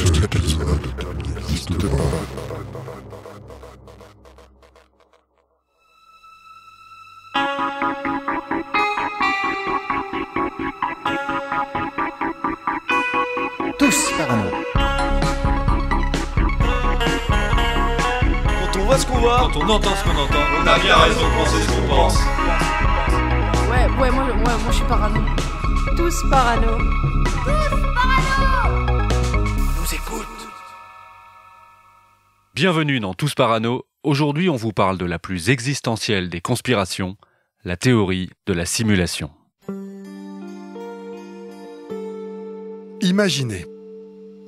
Cet épisode n'existe pas. Tous parano. Quand on voit ce qu'on voit, Quand on entend ce qu'on entend, on a bien raison de penser ce qu'on pense. Ouais, moi je suis parano. Tous parano. Nous écoute. Bienvenue dans Tous Parano. Aujourd'hui, on vous parle de la plus existentielle des conspirations, la théorie de la simulation. Imaginez,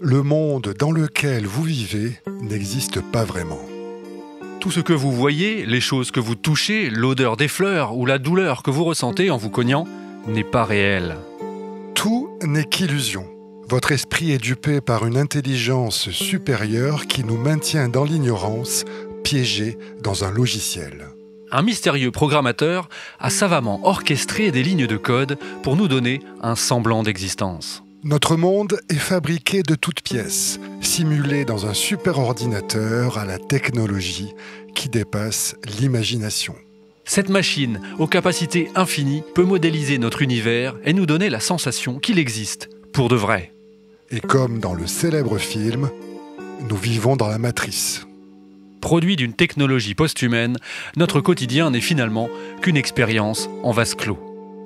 le monde dans lequel vous vivez n'existe pas vraiment. Tout ce que vous voyez, les choses que vous touchez, l'odeur des fleurs ou la douleur que vous ressentez en vous cognant, n'est pas réel. Tout n'est qu'illusion. Votre esprit est dupé par une intelligence supérieure qui nous maintient dans l'ignorance, piégés dans un logiciel. Un mystérieux programmateur a savamment orchestré des lignes de code pour nous donner un semblant d'existence. Notre monde est fabriqué de toutes pièces, simulé dans un superordinateur à la technologie qui dépasse l'imagination. Cette machine, aux capacités infinies, peut modéliser notre univers et nous donner la sensation qu'il existe, pour de vrai. Et comme dans le célèbre film, nous vivons dans la matrice. Produit d'une technologie post-humaine, notre quotidien n'est finalement qu'une expérience en vase clos.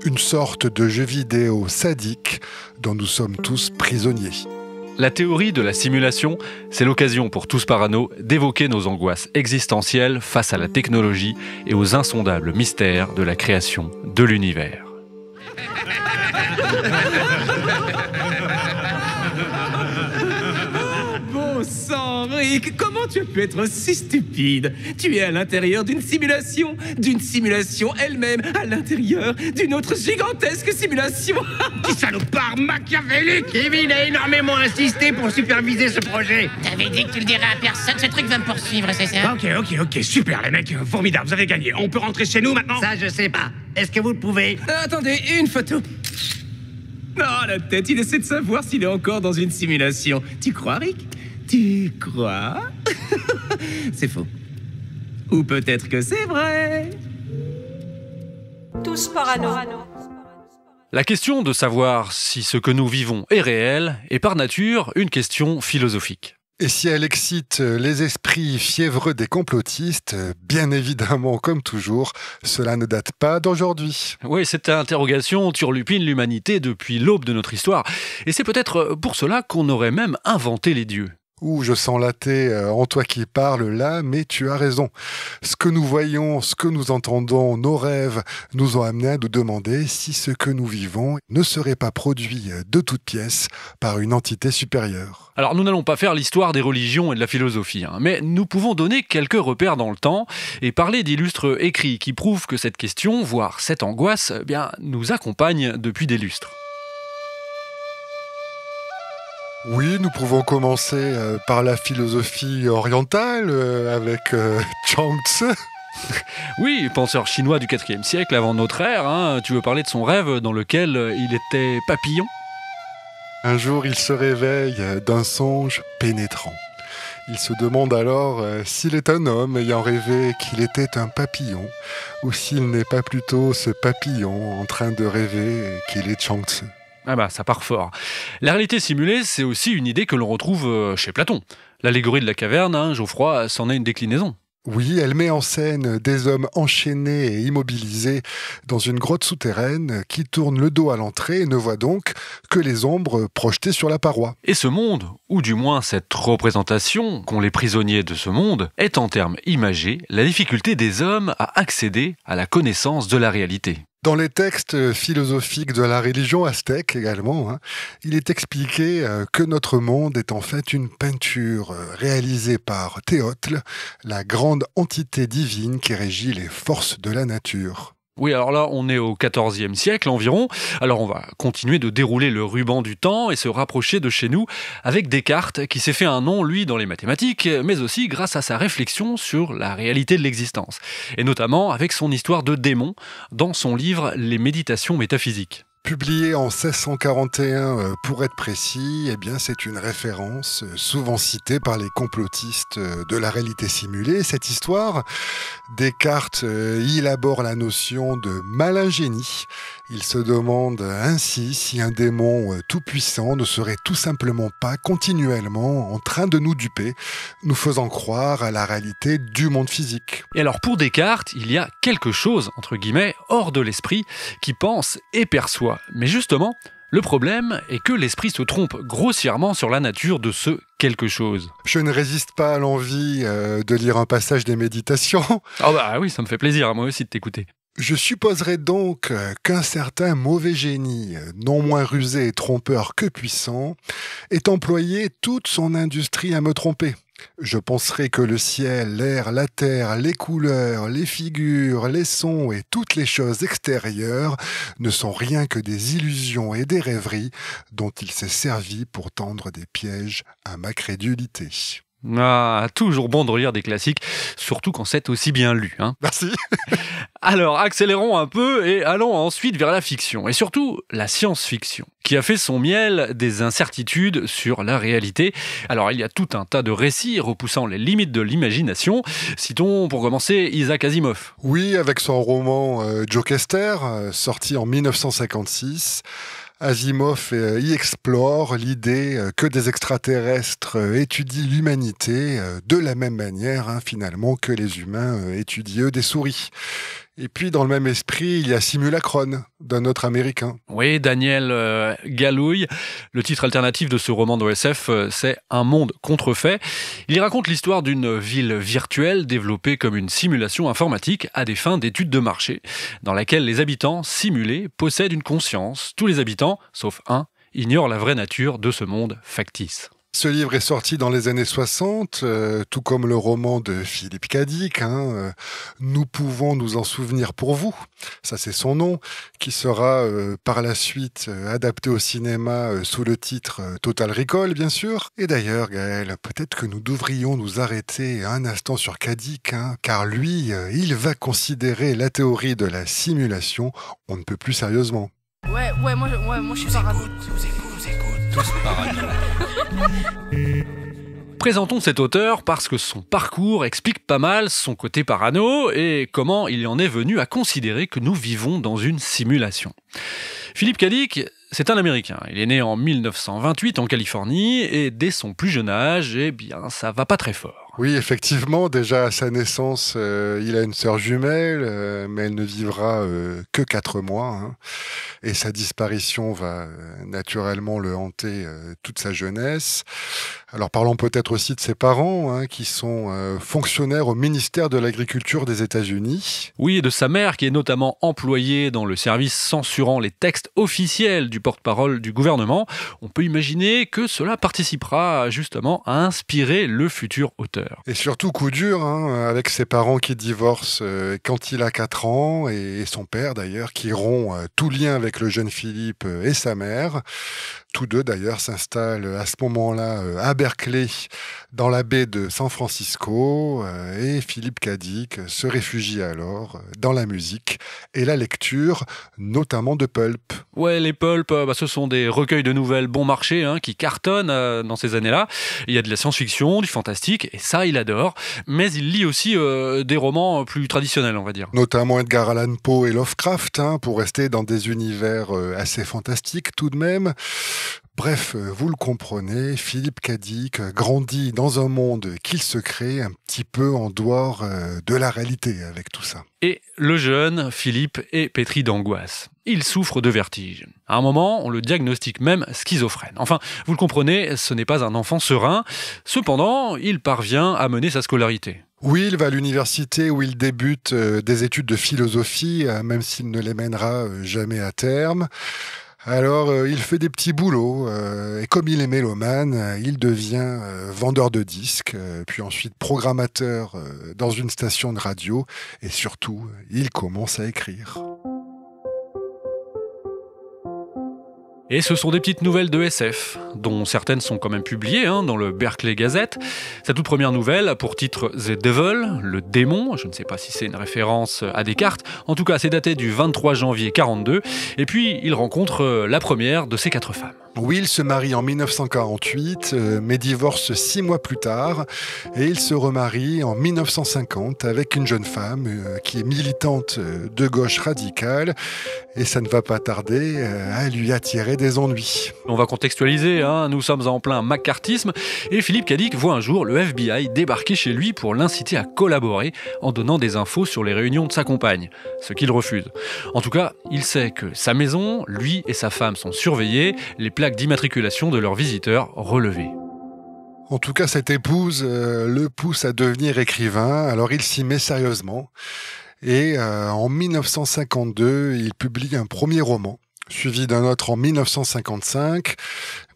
Une sorte de jeu vidéo sadique dont nous sommes tous prisonniers. La théorie de la simulation, c'est l'occasion pour Tous Parano d'évoquer nos angoisses existentielles face à la technologie et aux insondables mystères de la création de l'univers. Bon sang, Rick, comment tu as pu être si stupide? Tu es à l'intérieur d'une simulation elle-même, à l'intérieur d'une autre gigantesque simulation. Petit salopard machiavélique! Kevin a énormément insisté pour superviser ce projet. T'avais dit que tu le dirais à personne, ce truc va me poursuivre, c'est ça? Ok, super les mecs, formidable, vous avez gagné. On peut rentrer chez nous maintenant? Ça, je sais pas. Est-ce que vous le pouvez? Attendez, une photo. Oh, la tête, il essaie de savoir s'il est encore dans une simulation. Tu crois, Rick? Tu crois? C'est faux. Ou peut-être que c'est vrai. Tous parano. La question de savoir si ce que nous vivons est réel est par nature une question philosophique. Et si elle excite les esprits fiévreux des complotistes, bien évidemment, comme toujours, cela ne date pas d'aujourd'hui. Oui, cette interrogation turlupine l'humanité depuis l'aube de notre histoire. Et c'est peut-être pour cela qu'on aurait même inventé les dieux. Ouh, je sens l'athée en toi qui parle là, mais tu as raison. Ce que nous voyons, ce que nous entendons, nos rêves nous ont amenés à nous demander si ce que nous vivons ne serait pas produit de toutes pièces par une entité supérieure. Alors nous n'allons pas faire l'histoire des religions et de la philosophie, mais nous pouvons donner quelques repères dans le temps et parler d'illustres écrits qui prouvent que cette question, voire cette angoisse, nous accompagne depuis des lustres. Oui, nous pouvons commencer par la philosophie orientale avec Chuang Tzu. Oui, penseur chinois du IVe siècle avant notre ère, tu veux parler de son rêve dans lequel il était papillon ? Un jour, il se réveille d'un songe pénétrant. Il se demande alors s'il est un homme ayant rêvé qu'il était un papillon ou s'il n'est pas plutôt ce papillon en train de rêver qu'il est Chuang Tzu. Ah bah, ça part fort. La réalité simulée, c'est aussi une idée que l'on retrouve chez Platon. L'allégorie de la caverne, Geoffroy, c'en est une déclinaison. Oui, elle met en scène des hommes enchaînés et immobilisés dans une grotte souterraine qui tournent le dos à l'entrée et ne voient donc que les ombres projetées sur la paroi. Et ce monde, ou du moins cette représentation qu'ont les prisonniers de ce monde, est en termes imagés la difficulté des hommes à accéder à la connaissance de la réalité. Dans les textes philosophiques de la religion aztèque également, il est expliqué que notre monde est en fait une peinture réalisée par Théotle, la grande entité divine qui régit les forces de la nature. Oui, alors là, on est au XIVe siècle environ. Alors on va continuer de dérouler le ruban du temps et se rapprocher de chez nous avec Descartes, qui s'est fait un nom, lui, dans les mathématiques, mais aussi grâce à sa réflexion sur la réalité de l'existence. Et notamment avec son histoire de démon dans son livre « Les méditations métaphysiques ». Publié en 1641 pour être précis, eh bien c'est une référence souvent citée par les complotistes de la réalité simulée. Cette histoire, Descartes y élabore la notion de malin génie. Il se demande ainsi si un démon tout-puissant ne serait tout simplement pas continuellement en train de nous duper, nous faisant croire à la réalité du monde physique. Et alors pour Descartes, il y a quelque chose, entre guillemets, hors de l'esprit, qui pense et perçoit. Mais justement, le problème est que l'esprit se trompe grossièrement sur la nature de ce quelque chose. Je ne résiste pas à l'envie de lire un passage des Méditations. Ah bah oui, ça me fait plaisir, moi aussi, de t'écouter. Je supposerais donc qu'un certain mauvais génie, non moins rusé et trompeur que puissant, ait employé toute son industrie à me tromper. Je penserais que le ciel, l'air, la terre, les couleurs, les figures, les sons et toutes les choses extérieures ne sont rien que des illusions et des rêveries dont il s'est servi pour tendre des pièges à ma crédulité. Ah, toujours bon de relire des classiques, surtout quand c'est aussi bien lu. Merci. Alors, accélérons un peu et allons ensuite vers la fiction, et surtout la science-fiction, qui a fait son miel des incertitudes sur la réalité. Alors, il y a tout un tas de récits repoussant les limites de l'imagination. Citons, pour commencer, Isaac Asimov. Oui, avec son roman Joe Kester, sorti en 1956, Asimov y explore l'idée que des extraterrestres étudient l'humanité de la même manière, finalement, que les humains étudient eux des souris. Et puis, dans le même esprit, il y a Simulacron, d'un autre Américain. Oui, Daniel Galouille. Le titre alternatif de ce roman de SF, c'est Un monde contrefait. Il y raconte l'histoire d'une ville virtuelle développée comme une simulation informatique à des fins d'études de marché, dans laquelle les habitants simulés possèdent une conscience. Tous les habitants, sauf un, ignorent la vraie nature de ce monde factice. Ce livre est sorti dans les années 60, tout comme le roman de Philippe Cadic, Nous pouvons nous en souvenir pour vous, ça c'est son nom, qui sera par la suite adapté au cinéma sous le titre Total Recall, bien sûr. Et d'ailleurs, Gaël, peut-être que nous devrions nous arrêter un instant sur Cadic, car lui, il va considérer la théorie de la simulation, on ne peut plus sérieusement. Ouais, moi je suis parano. Tous parano. Présentons cet auteur parce que son parcours explique pas mal son côté parano et comment il en est venu à considérer que nous vivons dans une simulation. Philippe Cadic, c'est un Américain. Il est né en 1928 en Californie et dès son plus jeune âge, ça va pas très fort. Oui, effectivement, déjà à sa naissance, il a une sœur jumelle, mais elle ne vivra que 4 mois. Et sa disparition va naturellement le hanter toute sa jeunesse. Alors parlons peut-être aussi de ses parents, qui sont fonctionnaires au ministère de l'Agriculture des États-Unis. Oui, et de sa mère, qui est notamment employée dans le service censurant les textes officiels du porte-parole du gouvernement. On peut imaginer que cela participera justement à inspirer le futur auteur. Et surtout coup dur, avec ses parents qui divorcent quand il a 4 ans, et son père d'ailleurs qui rompt tout lien avec le jeune Philippe et sa mère. Tous deux d'ailleurs s'installent à ce moment-là à Berkeley, dans la baie de San Francisco, et Philippe Cadic se réfugie alors dans la musique et la lecture, notamment de pulp. Ouais, les pulp, ce sont des recueils de nouvelles bon marché qui cartonnent dans ces années-là. Il y a de la science-fiction, du fantastique, et ça, il adore. Mais il lit aussi des romans plus traditionnels, on va dire. Notamment Edgar Allan Poe et Lovecraft, pour rester dans des univers assez fantastiques tout de même. Bref, vous le comprenez, Philippe Cadic grandit dans un monde qu'il se crée un petit peu en dehors de la réalité avec tout ça. Et le jeune Philippe est pétri d'angoisse. Il souffre de vertige. À un moment, on le diagnostique même schizophrène. Enfin, vous le comprenez, ce n'est pas un enfant serein. Cependant, il parvient à mener sa scolarité. Oui, il va à l'université où il débute des études de philosophie, même s'il ne les mènera jamais à terme. Alors, il fait des petits boulots, et comme il est mélomane, il devient vendeur de disques, puis ensuite programmateur dans une station de radio, et surtout, il commence à écrire. Et ce sont des petites nouvelles de SF, dont certaines sont quand même publiées dans le Berkeley Gazette. Sa toute première nouvelle a pour titre The Devil, le démon. Je ne sais pas si c'est une référence à Descartes. En tout cas, c'est daté du 23 janvier 42. Et puis, il rencontre la première de ses 4 femmes. Will se marie en 1948, mais divorce 6 mois plus tard, et il se remarie en 1950 avec une jeune femme qui est militante de gauche radicale, et ça ne va pas tarder à lui attirer des ennuis. On va contextualiser, nous sommes en plein macartisme, et Philippe Cadic voit un jour le FBI débarquer chez lui pour l'inciter à collaborer en donnant des infos sur les réunions de sa compagne, ce qu'il refuse. En tout cas, il sait que sa maison, lui et sa femme sont surveillés, les plaques d'immatriculation de leurs visiteurs relevées. En tout cas, cette épouse le pousse à devenir écrivain, alors il s'y met sérieusement. Et en 1952, il publie un premier roman, suivi d'un autre en 1955.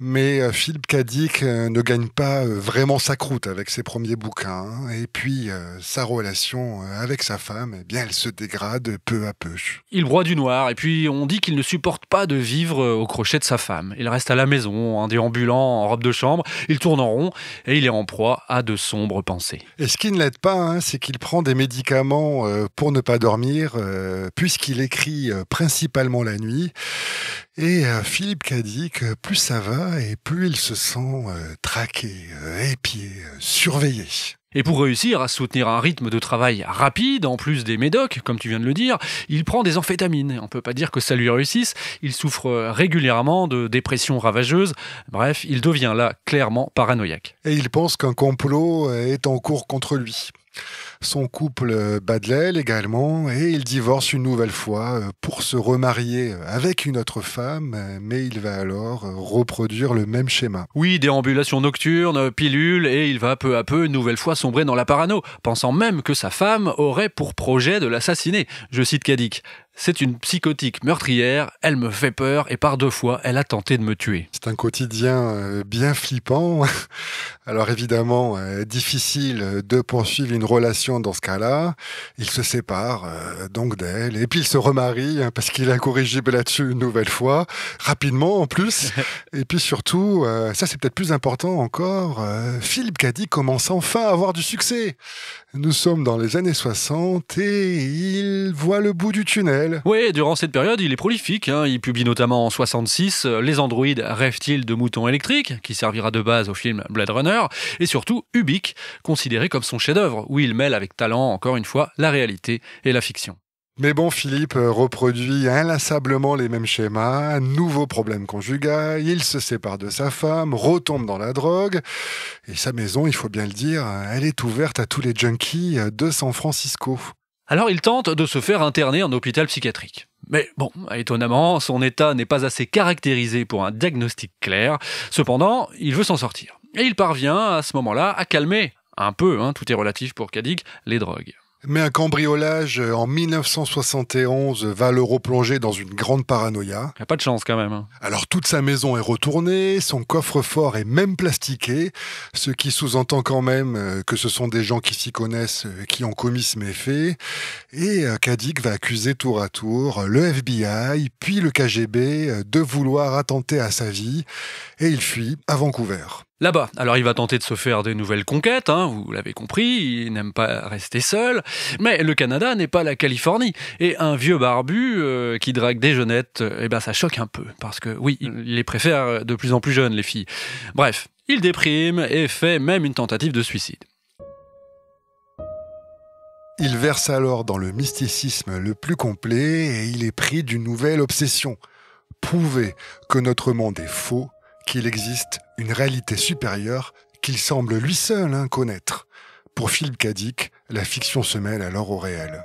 Mais Philippe Cadic ne gagne pas vraiment sa croûte avec ses premiers bouquins. Et puis, sa relation avec sa femme, eh bien, elle se dégrade peu à peu. Il broie du noir, et puis on dit qu'il ne supporte pas de vivre au crochet de sa femme. Il reste à la maison, en déambulant en robe de chambre, il tourne en rond, et il est en proie à de sombres pensées. Et ce qui ne l'aide pas, c'est qu'il prend des médicaments pour ne pas dormir, puisqu'il écrit principalement la nuit. Et Philippe Cadic, plus ça va et plus il se sent traqué, épié, surveillé. Et pour réussir à soutenir un rythme de travail rapide, en plus des médocs, comme tu viens de le dire, il prend des amphétamines. On ne peut pas dire que ça lui réussisse. Il souffre régulièrement de dépression ravageuse. Bref, il devient là clairement paranoïaque. Et il pense qu'un complot est en cours contre lui. Son couple bat de l'aile également et il divorce une nouvelle fois pour se remarier avec une autre femme, mais il va alors reproduire le même schéma. Oui, déambulation nocturne, pilule, et il va peu à peu une nouvelle fois sombrer dans la parano, pensant même que sa femme aurait pour projet de l'assassiner. Je cite Cadic. C'est une psychotique meurtrière, elle me fait peur et par 2 fois, elle a tenté de me tuer. C'est un quotidien bien flippant. Alors évidemment, difficile de poursuivre une relation dans ce cas-là. Il se sépare donc d'elle et puis il se remarie parce qu'il est incorrigible là-dessus une nouvelle fois, rapidement en plus. Et puis surtout, ça c'est peut-être plus important encore, Philippe Cadic commence enfin à avoir du succès. Nous sommes dans les années 60 et il voit le bout du tunnel. Oui, durant cette période, il est prolifique. Il publie notamment en 66 Les androïdes rêvent-ils de moutons électriques, qui servira de base au film Blade Runner, et surtout Ubik, considéré comme son chef-d'œuvre, où il mêle avec talent, encore une fois, la réalité et la fiction. Mais bon, Philippe reproduit inlassablement les mêmes schémas, nouveau problème conjugal, il se sépare de sa femme, retombe dans la drogue, et sa maison, il faut bien le dire, elle est ouverte à tous les junkies de San Francisco. Alors il tente de se faire interner en hôpital psychiatrique. Mais bon, étonnamment, son état n'est pas assez caractérisé pour un diagnostic clair. Cependant, il veut s'en sortir. Et il parvient à ce moment-là à calmer un peu, tout est relatif pour Cadic, les drogues. Mais un cambriolage en 1971 va le replonger dans une grande paranoïa. Il n'y a pas de chance quand même. Alors toute sa maison est retournée, son coffre-fort est même plastiqué, ce qui sous-entend quand même que ce sont des gens qui s'y connaissent qui ont commis ce méfait. Et Cadic va accuser tour à tour le FBI puis le KGB de vouloir attenter à sa vie et il fuit à Vancouver. Là-bas, alors il va tenter de se faire des nouvelles conquêtes, vous l'avez compris, il n'aime pas rester seul, mais le Canada n'est pas la Californie, et un vieux barbu qui drague des jeunettes, ça choque un peu, parce que oui, il les préfère de plus en plus jeunes, les filles. Bref, il déprime et fait même une tentative de suicide. Il verse alors dans le mysticisme le plus complet et il est pris d'une nouvelle obsession. Prouver que notre monde est faux, qu'il existe une réalité supérieure qu'il semble lui seul connaître. Pour Philippe Cadic, la fiction se mêle alors au réel.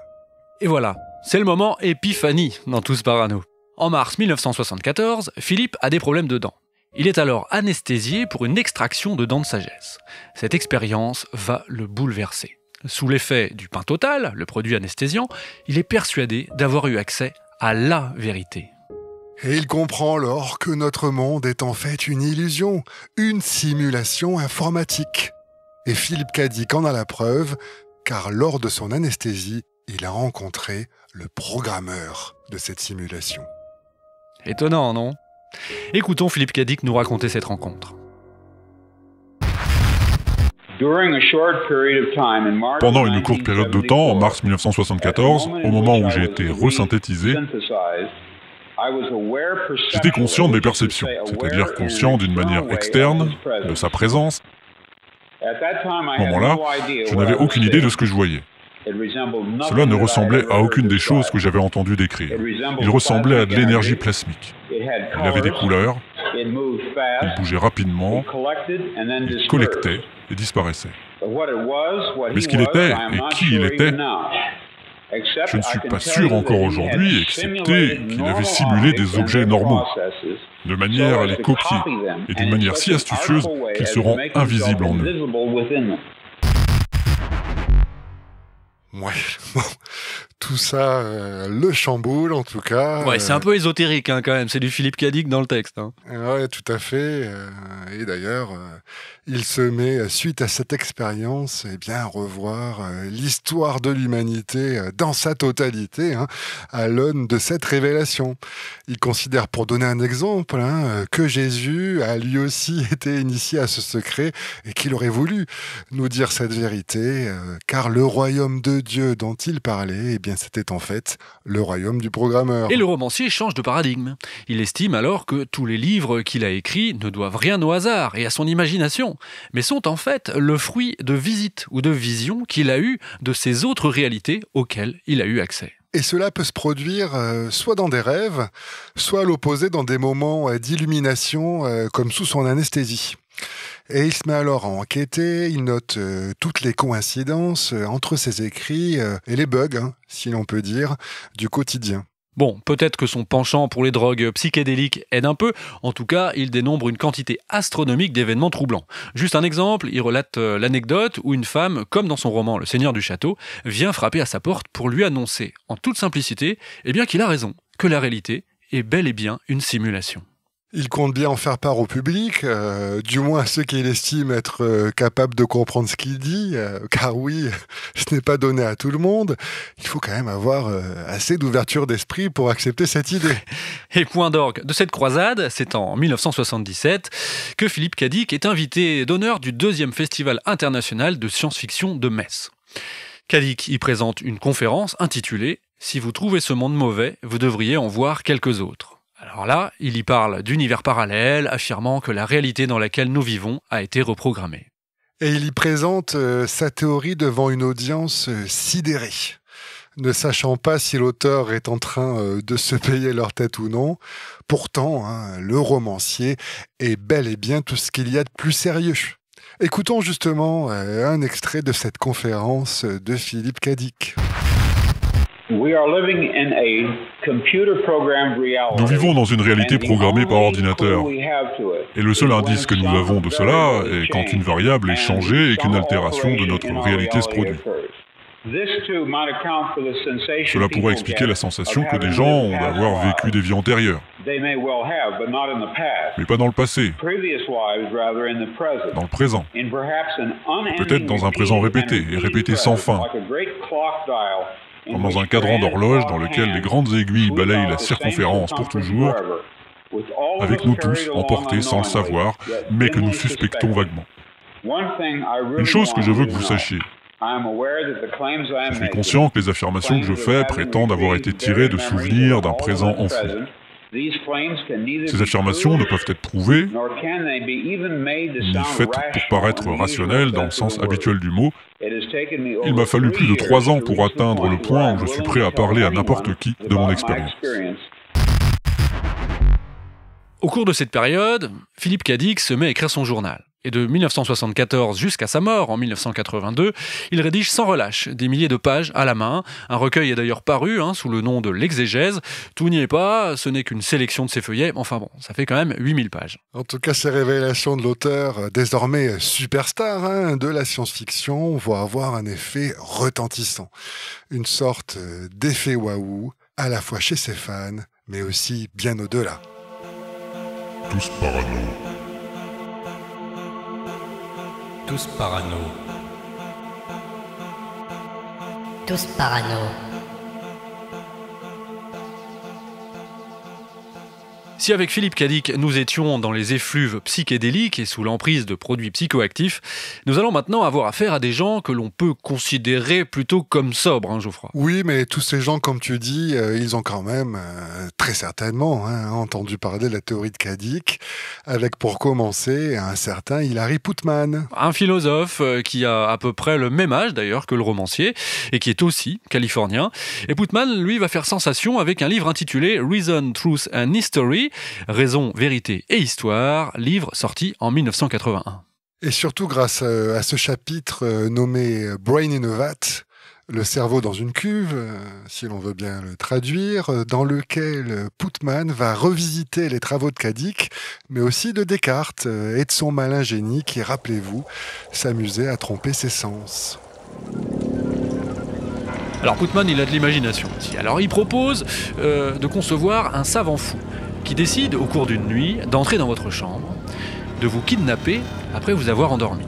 Et voilà, c'est le moment épiphanie dans Tous Parano. En mars 1974, Philippe a des problèmes de dents. Il est alors anesthésié pour une extraction de dents de sagesse. Cette expérience va le bouleverser. Sous l'effet du Pentotal, le produit anesthésiant, il est persuadé d'avoir eu accès à la vérité. Et il comprend alors que notre monde est en fait une illusion, une simulation informatique. Et Philippe Cadic en a la preuve, car lors de son anesthésie, il a rencontré le programmeur de cette simulation. Étonnant, non ? Écoutons Philippe Cadic nous raconter cette rencontre. Pendant une courte période de temps, en mars 1974, au moment où j'ai été resynthétisé, j'étais conscient de mes perceptions, c'est-à-dire conscient d'une manière externe de sa présence. À ce moment-là, je n'avais aucune idée de ce que je voyais. Cela ne ressemblait à aucune des choses que j'avais entendu décrire. Il ressemblait à de l'énergie plasmique. Il avait des couleurs, il bougeait rapidement, il collectait et disparaissait. Mais ce qu'il était et qui il était, je ne suis pas sûr encore aujourd'hui, excepté qu'il avait simulé des objets normaux, de manière à les copier, et d'une manière si astucieuse qu'ils seront invisibles en eux. Ouais, bon, tout ça le chamboule en tout cas. Ouais, c'est un peu ésotérique hein, quand même, c'est du Philippe Cadic dans le texte. Hein. Ouais, tout à fait. Et d'ailleurs, il se met, suite à cette expérience, eh bien, à revoir l'histoire de l'humanité dans sa totalité, hein, à l'aune de cette révélation. Il considère, pour donner un exemple, hein, que Jésus a lui aussi été initié à ce secret et qu'il aurait voulu nous dire cette vérité, car le royaume de Dieu dont il parlait, eh bien, c'était en fait le royaume du programmeur. Et le romancier change de paradigme. Il estime alors que tous les livres qu'il a écrits ne doivent rien au hasard et à son imagination, mais sont en fait le fruit de visites ou de visions qu'il a eues de ces autres réalités auxquelles il a eu accès. Et cela peut se produire soit dans des rêves, soit à l'opposé dans des moments d'illumination comme sous son anesthésie. Et il se met alors à enquêter, il note toutes les coïncidences entre ses écrits et les bugs, hein, si l'on peut dire, du quotidien. Bon, peut-être que son penchant pour les drogues psychédéliques aide un peu. En tout cas, il dénombre une quantité astronomique d'événements troublants. Juste un exemple, il relate l'anecdote où une femme, comme dans son roman Le Seigneur du Château, vient frapper à sa porte pour lui annoncer, en toute simplicité, eh bien qu'il a raison, que la réalité est bel et bien une simulation. Il compte bien en faire part au public, du moins à ceux qu'il estime être capables de comprendre ce qu'il dit, car oui, ce n'est pas donné à tout le monde. Il faut quand même avoir assez d'ouverture d'esprit pour accepter cette idée. Et point d'orgue de cette croisade, c'est en 1977 que Philippe Cadic est invité d'honneur du 2e Festival international de science-fiction de Metz. Cadic y présente une conférence intitulée « Si vous trouvez ce monde mauvais, vous devriez en voir quelques autres ». Alors là, il y parle d'univers parallèles, affirmant que la réalité dans laquelle nous vivons a été reprogrammée. Et il y présente sa théorie devant une audience sidérée, ne sachant pas si l'auteur est en train de se payer leur tête ou non. Pourtant, hein, le romancier est bel et bien tout ce qu'il y a de plus sérieux. Écoutons justement un extrait de cette conférence de Philippe Cadic. Nous vivons dans une réalité programmée par ordinateur. Et le seul indice que nous avons de cela est quand une variable est changée et qu'une altération de notre réalité se produit. Cela pourrait expliquer la sensation que des gens ont d'avoir vécu des vies antérieures. Mais pas dans le passé, dans le présent. Peut-être dans un présent répété, et répété sans fin. Comme dans un cadran d'horloge dans lequel les grandes aiguilles balayent la circonférence pour toujours, avec nous tous, emportés sans le savoir, mais que nous suspectons vaguement. Une chose que je veux que vous sachiez, je suis conscient que les affirmations que je fais prétendent avoir été tirées de souvenirs d'un présent enfoui. Ces affirmations ne peuvent être prouvées, ni faites pour paraître rationnelles dans le sens habituel du mot. Il m'a fallu plus de 3 ans pour atteindre le point où je suis prêt à parler à n'importe qui de mon expérience. Au cours de cette période, Philippe Cadic se met à écrire son journal. Et de 1974 jusqu'à sa mort en 1982, il rédige sans relâche des milliers de pages à la main. Un recueil est d'ailleurs paru sous le nom de l'Exégèse. Tout n'y est pas, ce n'est qu'une sélection de ses feuillets. Enfin bon, ça fait quand même 8000 pages. En tout cas, ces révélations de l'auteur, désormais superstar de la science-fiction, vont avoir un effet retentissant. Une sorte d'effet waouh, à la fois chez ses fans, mais aussi bien au-delà. Tous parano. Tous parano. Tous parano. Si avec Philippe Cadic, nous étions dans les effluves psychédéliques et sous l'emprise de produits psychoactifs, nous allons maintenant avoir affaire à des gens que l'on peut considérer plutôt comme sobres, hein, Geoffroy. Oui, mais tous ces gens, comme tu dis, ils ont quand même, très certainement, entendu parler de la théorie de Cadic, avec pour commencer un certain Hilary Putman. Un philosophe qui a à peu près le même âge d'ailleurs que le romancier et qui est aussi californien. Et Putman, lui, va faire sensation avec un livre intitulé Reason, Truth and History, Raison, Vérité et Histoire, livre sorti en 1981. Et surtout grâce à ce chapitre nommé Brain in a Vat, le cerveau dans une cuve, si l'on veut bien le traduire, dans lequel Putman va revisiter les travaux de Cadic, mais aussi de Descartes et de son malin génie qui, rappelez-vous, s'amusait à tromper ses sens. Alors Putman, il a de l'imagination aussi. Alors il propose de concevoir un savant fou qui décide au cours d'une nuit d'entrer dans votre chambre, de vous kidnapper après vous avoir endormi.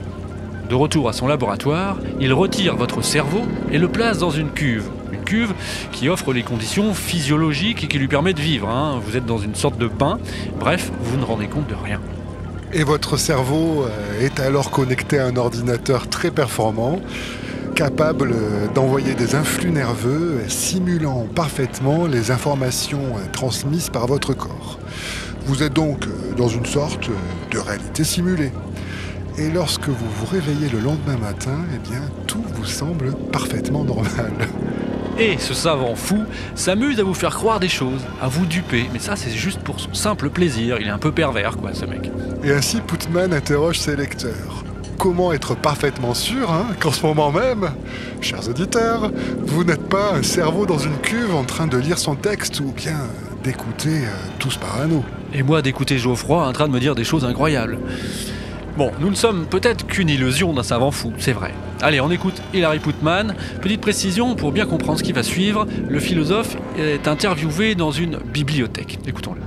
De retour à son laboratoire, il retire votre cerveau et le place dans une cuve. Une cuve qui offre les conditions physiologiques et qui lui permet de vivre. Hein. Vous êtes dans une sorte de bain. Bref, vous ne rendez compte de rien. Et votre cerveau est alors connecté à un ordinateur très performant, capable d'envoyer des influx nerveux simulant parfaitement les informations transmises par votre corps. Vous êtes donc dans une sorte de réalité simulée. Et lorsque vous vous réveillez le lendemain matin, eh bien, tout vous semble parfaitement normal. Et ce savant fou s'amuse à vous faire croire des choses, à vous duper. Mais ça, c'est juste pour son simple plaisir. Il est un peu pervers, quoi, ce mec. Et ainsi, Putman interroge ses lecteurs. Comment être parfaitement sûr qu'en ce moment même, chers auditeurs, vous n'êtes pas un cerveau dans une cuve en train de lire son texte ou bien d'écouter Tous Parano. Et moi d'écouter Geoffroy en train de me dire des choses incroyables. Bon, nous ne sommes peut-être qu'une illusion d'un savant fou, c'est vrai. Allez, on écoute Hilary Putman. Petite précision, pour bien comprendre ce qui va suivre, le philosophe est interviewé dans une bibliothèque. Écoutons-le.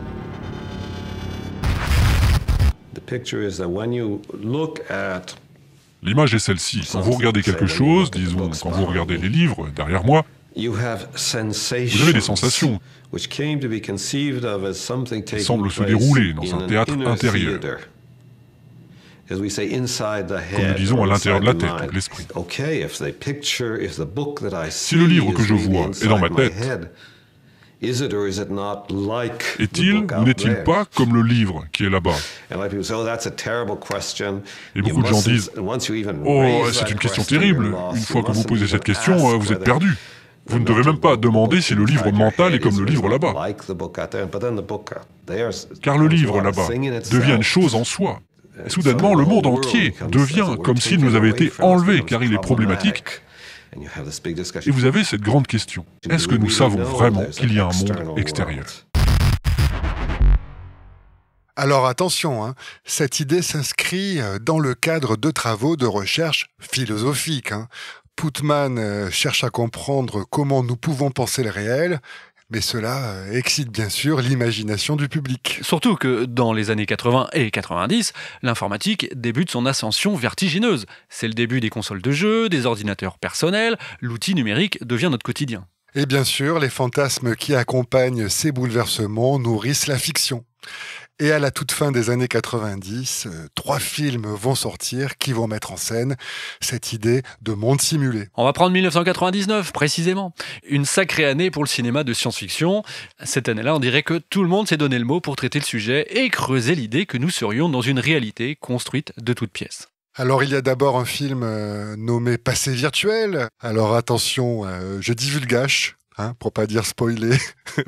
L'image est celle-ci. Quand vous regardez quelque chose, disons, quand vous regardez les livres derrière moi, vous avez des sensations qui semblent se dérouler dans un théâtre intérieur. Comme nous disons à l'intérieur de la tête ou de l'esprit. Si le livre que je vois est dans ma tête, est-il ou n'est-il pas comme le livre qui est là-bas? Et beaucoup de gens disent « Oh, c'est une question terrible. Une fois que vous posez cette question, vous êtes perdu. Vous ne devez même pas demander si le livre mental est comme le livre là-bas. Car le livre là-bas devient une chose en soi. Et soudainement, le monde entier devient comme s'il nous avait été enlevé, car il est problématique. Et vous avez cette grande question. Est-ce que nous savons vraiment qu'il y a un monde extérieur ? Alors attention, cette idée s'inscrit dans le cadre de travaux de recherche philosophique. Putman cherche à comprendre comment nous pouvons penser le réel, mais cela excite bien sûr l'imagination du public. Surtout que dans les années 80 et 90, l'informatique débute son ascension vertigineuse. C'est le début des consoles de jeux, des ordinateurs personnels, l'outil numérique devient notre quotidien. Et bien sûr, les fantasmes qui accompagnent ces bouleversements nourrissent la fiction. Et à la toute fin des années 90, 3 films vont sortir qui vont mettre en scène cette idée de monde simulé. On va prendre 1999, précisément. Une sacrée année pour le cinéma de science-fiction. Cette année-là, on dirait que tout le monde s'est donné le mot pour traiter le sujet et creuser l'idée que nous serions dans une réalité construite de toutes pièces. Alors il y a d'abord un film nommé Passé virtuel. Alors attention, je divulgage. Pour pas dire spoiler.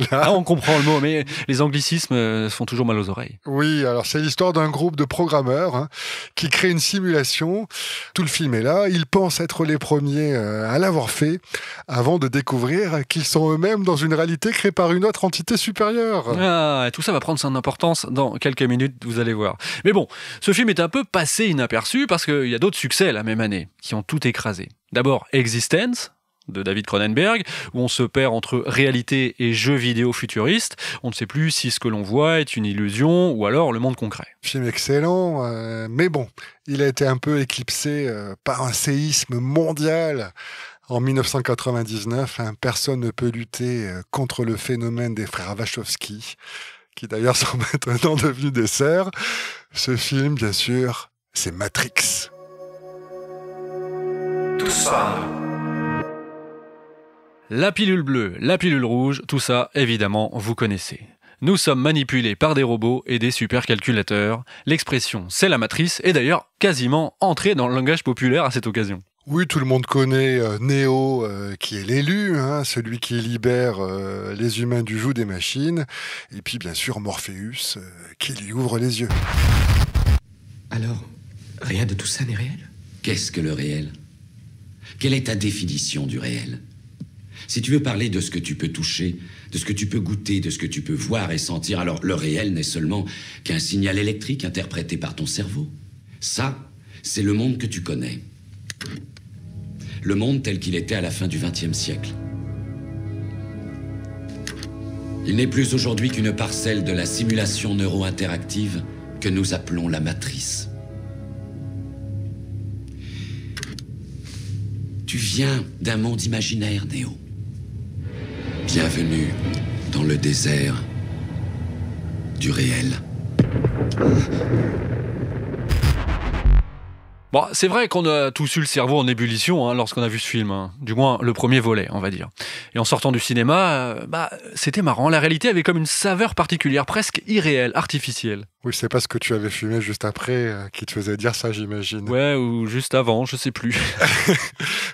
Là. On comprend le mot, mais les anglicismes font toujours mal aux oreilles. Oui, alors c'est l'histoire d'un groupe de programmeurs qui crée une simulation. Tout le film est là. Ils pensent être les premiers à l'avoir fait avant de découvrir qu'ils sont eux-mêmes dans une réalité créée par une autre entité supérieure. Ah, tout ça va prendre son importance dans quelques minutes, vous allez voir. Mais bon, ce film est un peu passé inaperçu parce qu'il y a d'autres succès la même année qui ont tout écrasé. D'abord, Existence de David Cronenberg, où on se perd entre réalité et jeux vidéo futuristes. On ne sait plus si ce que l'on voit est une illusion ou alors le monde concret. Film excellent, mais bon, il a été un peu éclipsé par un séisme mondial. En 1999, personne ne peut lutter contre le phénomène des frères Wachowski. qui d'ailleurs sont maintenant devenus des cerfs. Ce film, bien sûr, c'est Matrix. Tous parano. La pilule bleue, la pilule rouge, tout ça, évidemment, vous connaissez. Nous sommes manipulés par des robots et des supercalculateurs. L'expression « c'est la matrice » est d'ailleurs quasiment entrée dans le langage populaire à cette occasion. Oui, tout le monde connaît Neo, qui est l'élu, celui qui libère les humains du joug des machines. Et puis, bien sûr, Morpheus, qui lui ouvre les yeux. Alors, rien de tout ça n'est réel ? Qu'est-ce que le réel ? Quelle est ta définition du réel ? Si tu veux parler de ce que tu peux toucher, de ce que tu peux goûter, de ce que tu peux voir et sentir, alors le réel n'est seulement qu'un signal électrique interprété par ton cerveau. Ça, c'est le monde que tu connais. Le monde tel qu'il était à la fin du XXe siècle. Il n'est plus aujourd'hui qu'une parcelle de la simulation neuro-interactive que nous appelons la matrice. Tu viens d'un monde imaginaire, Néo. Bienvenue dans le désert du réel. Bon, c'est vrai qu'on a tous eu le cerveau en ébullition lorsqu'on a vu ce film, du moins le premier volet, on va dire. Et en sortant du cinéma, c'était marrant, la réalité avait comme une saveur particulière, presque irréelle, artificielle. Oui, c'est pas ce que tu avais fumé juste après qui te faisait dire ça, j'imagine. Ouais, ou juste avant, je sais plus.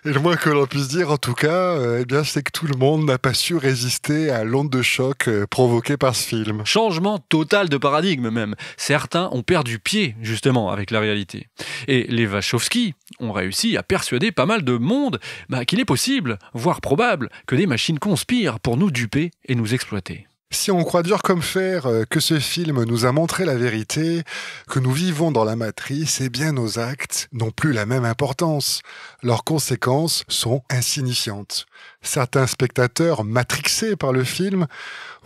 Et le moins que l'on puisse dire, en tout cas, c'est que tout le monde n'a pas su résister à l'onde de choc provoquée par ce film. Changement total de paradigme même. Certains ont perdu pied, justement, avec la réalité. Et les Wachowski ont réussi à persuader pas mal de monde qu'il est possible, voire probable, que des machines conspirent pour nous duper et nous exploiter. Si on croit dur comme fer que ce film nous a montré la vérité, que nous vivons dans la matrice, eh bien nos actes n'ont plus la même importance. Leurs conséquences sont insignifiantes. Certains spectateurs, matrixés par le film,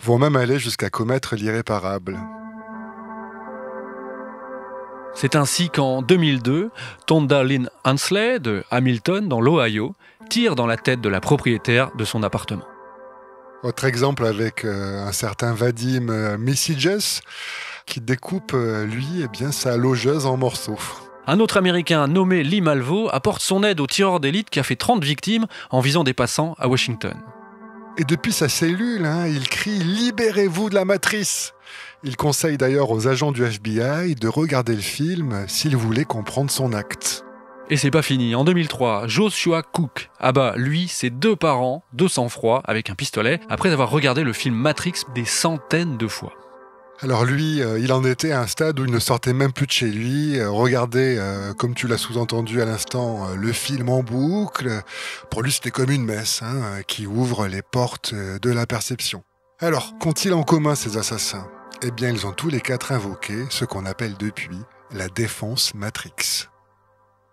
vont même aller jusqu'à commettre l'irréparable. C'est ainsi qu'en 2002, Tonda Lynn Hansley de Hamilton, dans l'Ohio, tire dans la tête de la propriétaire de son appartement. Autre exemple avec un certain Vadim Misijes, qui découpe, sa logeuse en morceaux. Un autre Américain nommé Lee Malvo apporte son aide au tireur d'élite qui a fait 30 victimes en visant des passants à Washington. Et depuis sa cellule, il crie « Libérez-vous de la matrice !» Il conseille d'ailleurs aux agents du FBI de regarder le film s'ils voulaient comprendre son acte. Et c'est pas fini. En 2003, Joshua Cook abat, lui, ses 2 parents de sang-froid avec un pistolet après avoir regardé le film Matrix des centaines de fois. Alors lui, il en était à un stade où il ne sortait même plus de chez lui, regardait, comme tu l'as sous-entendu à l'instant, le film en boucle. Pour lui, c'était comme une messe qui ouvre les portes de la perception. Alors, qu'ont-ils en commun ces assassins ? Eh bien, ils ont tous les 4 invoqué ce qu'on appelle depuis la défense Matrix.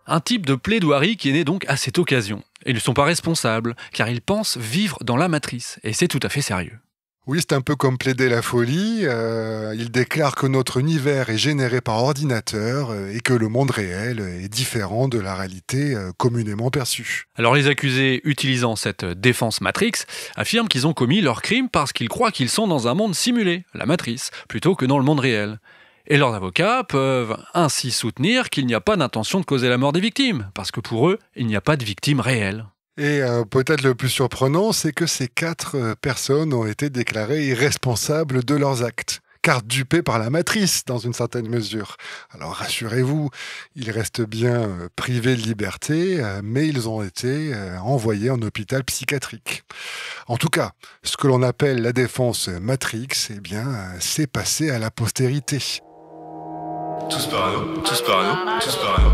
Un type de plaidoirie qui est né donc à cette occasion. Et ils ne sont pas responsables, car ils pensent vivre dans la matrice. Et c'est tout à fait sérieux. Oui, c'est un peu comme plaider la folie. Il déclare que notre univers est généré par ordinateur et que le monde réel est différent de la réalité communément perçue. Alors les accusés utilisant cette défense Matrix affirment qu'ils ont commis leur crime parce qu'ils croient qu'ils sont dans un monde simulé, la matrice, plutôt que dans le monde réel. Et leurs avocats peuvent ainsi soutenir qu'il n'y a pas d'intention de causer la mort des victimes, parce que pour eux, il n'y a pas de victimes réelles. Et peut-être le plus surprenant, c'est que ces 4 personnes ont été déclarées irresponsables de leurs actes, car dupées par la matrice, dans une certaine mesure. Alors rassurez-vous, ils restent bien privés de liberté, mais ils ont été envoyés en hôpital psychiatrique. En tout cas, ce que l'on appelle la défense Matrix, c'est passé à la postérité. Tous parano, tous parano, tous parano.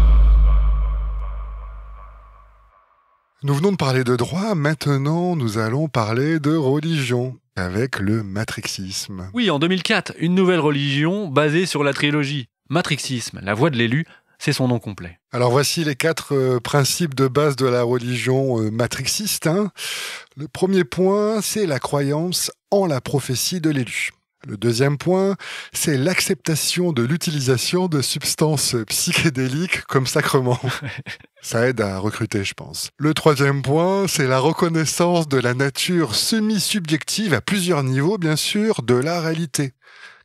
Nous venons de parler de droit, maintenant nous allons parler de religion, avec le matrixisme. Oui, en 2004, une nouvelle religion basée sur la trilogie. Matrixisme, la voie de l'élu, c'est son nom complet. Alors voici les 4 principes de base de la religion matrixiste. Le premier point, c'est la croyance en la prophétie de l'élu. Le deuxième point, c'est l'acceptation de l'utilisation de substances psychédéliques comme sacrement. Ça aide à recruter, je pense. Le troisième point, c'est la reconnaissance de la nature semi-subjective à plusieurs niveaux, bien sûr, de la réalité.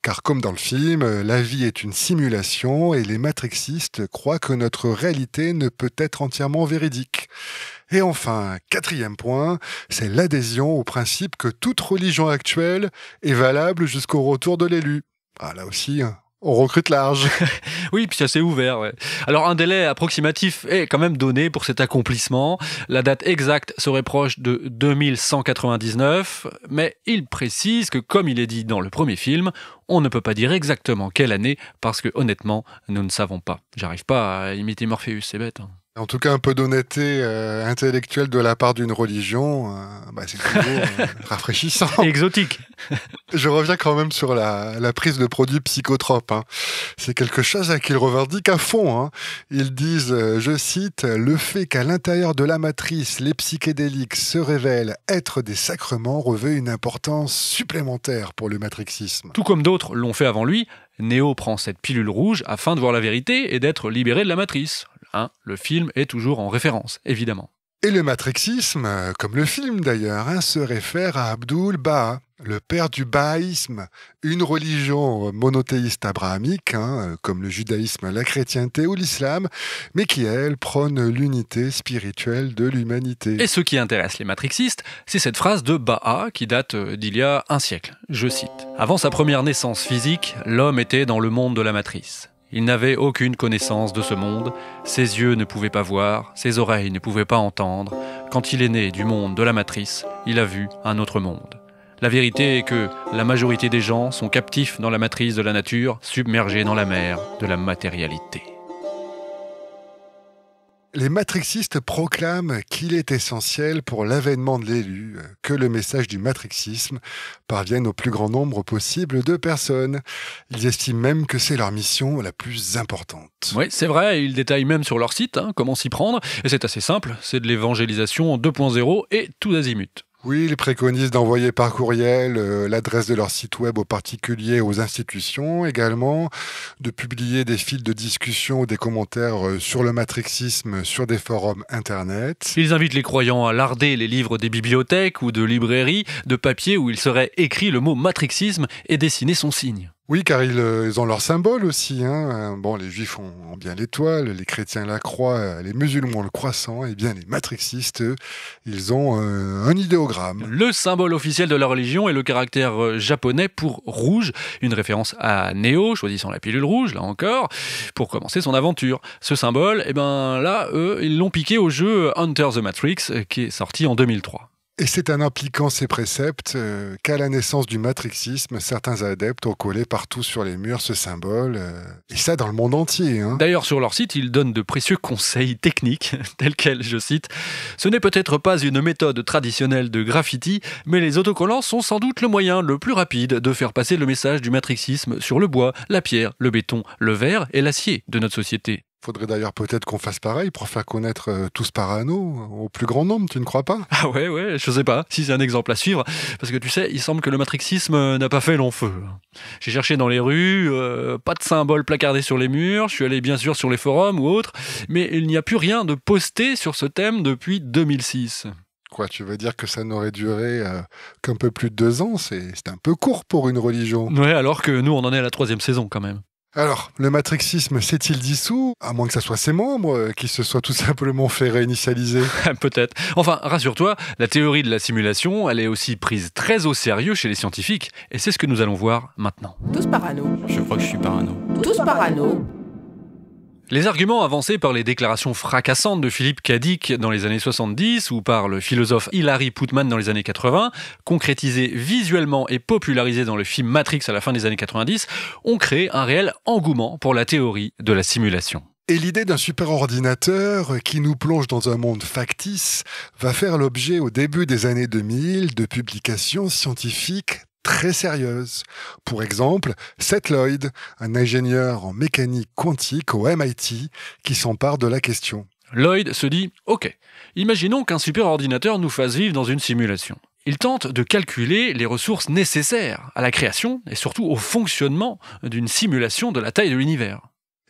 Car comme dans le film, la vie est une simulation et les matrixistes croient que notre réalité ne peut être entièrement véridique. Et enfin, 4e point, c'est l'adhésion au principe que toute religion actuelle est valable jusqu'au retour de l'élu. Ah, là aussi, on recrute large. Oui, puis c'est assez ouvert. Ouais. Alors un délai approximatif est quand même donné pour cet accomplissement. La date exacte serait proche de 2199, mais il précise que comme il est dit dans le premier film, on ne peut pas dire exactement quelle année parce que honnêtement, nous ne savons pas. J'arrive pas à imiter Morpheus, c'est bête. En tout cas, un peu d'honnêteté intellectuelle de la part d'une religion, c'est toujours rafraîchissant. Exotique. Je reviens quand même sur la prise de produits psychotropes. C'est quelque chose qu'ils revendiquent à fond. Ils disent, je cite, « Le fait qu'à l'intérieur de la matrice, les psychédéliques se révèlent être des sacrements revêt une importance supplémentaire pour le matrixisme. » Tout comme d'autres l'ont fait avant lui, Neo prend cette pilule rouge afin de voir la vérité et d'être libéré de la matrice. Le film est toujours en référence, évidemment. Et le matrixisme, comme le film d'ailleurs, se réfère à Abdul Baha, le père du bahaïsme, une religion monothéiste abrahamique, comme le judaïsme, la chrétienté ou l'islam, mais qui, elle, prône l'unité spirituelle de l'humanité. Et ce qui intéresse les matrixistes, c'est cette phrase de Baha qui date d'il y a un siècle. Je cite « Avant sa première naissance physique, l'homme était dans le monde de la matrice. Il n'avait aucune connaissance de ce monde, ses yeux ne pouvaient pas voir, ses oreilles ne pouvaient pas entendre. Quand il est né du monde de la matrice, il a vu un autre monde. La vérité est que la majorité des gens sont captifs dans la matrice de la nature, submergés dans la mer de la matérialité. » Les matrixistes proclament qu'il est essentiel pour l'avènement de l'élu que le message du matrixisme parvienne au plus grand nombre possible de personnes. Ils estiment même que c'est leur mission la plus importante. Oui, c'est vrai, ils détaillent même sur leur site comment s'y prendre, et c'est assez simple, c'est de l'évangélisation 2.0 et tout azimut. Oui, ils préconisent d'envoyer par courriel l'adresse de leur site web aux particuliers, aux institutions, également de publier des fils de discussion ou des commentaires sur le matrixisme sur des forums internet. Ils invitent les croyants à larder les livres des bibliothèques ou de librairies de papier où il serait écrit le mot matrixisme et dessiné son signe. Oui, car ils ont leur symbole aussi. Bon, les juifs ont bien l'étoile, les chrétiens la croix, les musulmans le croissant, et bien les matrixistes, eux, ils ont un idéogramme. Le symbole officiel de la religion est le caractère japonais pour rouge, une référence à Neo, choisissant la pilule rouge, là encore, pour commencer son aventure. Ce symbole, là, eux, ils l'ont piqué au jeu Enter the Matrix, qui est sorti en 2003. Et c'est en appliquant ces préceptes qu'à la naissance du matrixisme, certains adeptes ont collé partout sur les murs ce symbole, et ça dans le monde entier. D'ailleurs, sur leur site, ils donnent de précieux conseils techniques, tels quels, je cite, « Ce n'est peut-être pas une méthode traditionnelle de graffiti, mais les autocollants sont sans doute le moyen le plus rapide de faire passer le message du matrixisme sur le bois, la pierre, le béton, le verre et l'acier de notre société. » Faudrait d'ailleurs peut-être qu'on fasse pareil pour faire connaître Tous Parano au plus grand nombre, tu ne crois pas ? Ah ouais, je sais pas si c'est un exemple à suivre, parce que tu sais, il semble que le matrixisme n'a pas fait long feu. J'ai cherché dans les rues, pas de symbole placardé sur les murs, je suis allé bien sûr sur les forums ou autres, mais il n'y a plus rien de posté sur ce thème depuis 2006. Quoi, tu veux dire que ça n'aurait duré qu'un peu plus de 2 ans ? C'est un peu court pour une religion. Ouais, alors que nous on en est à la 3e saison quand même. Alors, le matrixisme s'est-il dissous ? À moins que ça soit ses membres qui se soient tout simplement fait réinitialiser. Peut-être. Enfin, rassure-toi, la théorie de la simulation, elle est aussi prise très au sérieux chez les scientifiques. Et c'est ce que nous allons voir maintenant. Tous parano. Je crois que je suis parano. Tous parano. Les arguments avancés par les déclarations fracassantes de Philippe K. Dick dans les années 70 ou par le philosophe Hilary Putman dans les années 80, concrétisés visuellement et popularisés dans le film Matrix à la fin des années 90, ont créé un réel engouement pour la théorie de la simulation. Et l'idée d'un superordinateur qui nous plonge dans un monde factice va faire l'objet au début des années 2000 de publications scientifiques très sérieuses. Pour exemple, Seth Lloyd, un ingénieur en mécanique quantique au MIT, qui s'empare de la question. Lloyd se dit « Ok, imaginons qu'un superordinateur nous fasse vivre dans une simulation. Il tente de calculer les ressources nécessaires à la création et surtout au fonctionnement d'une simulation de la taille de l'univers. »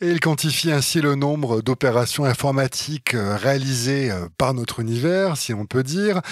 Et il quantifie ainsi le nombre d'opérations informatiques réalisées par notre univers, si on peut dire,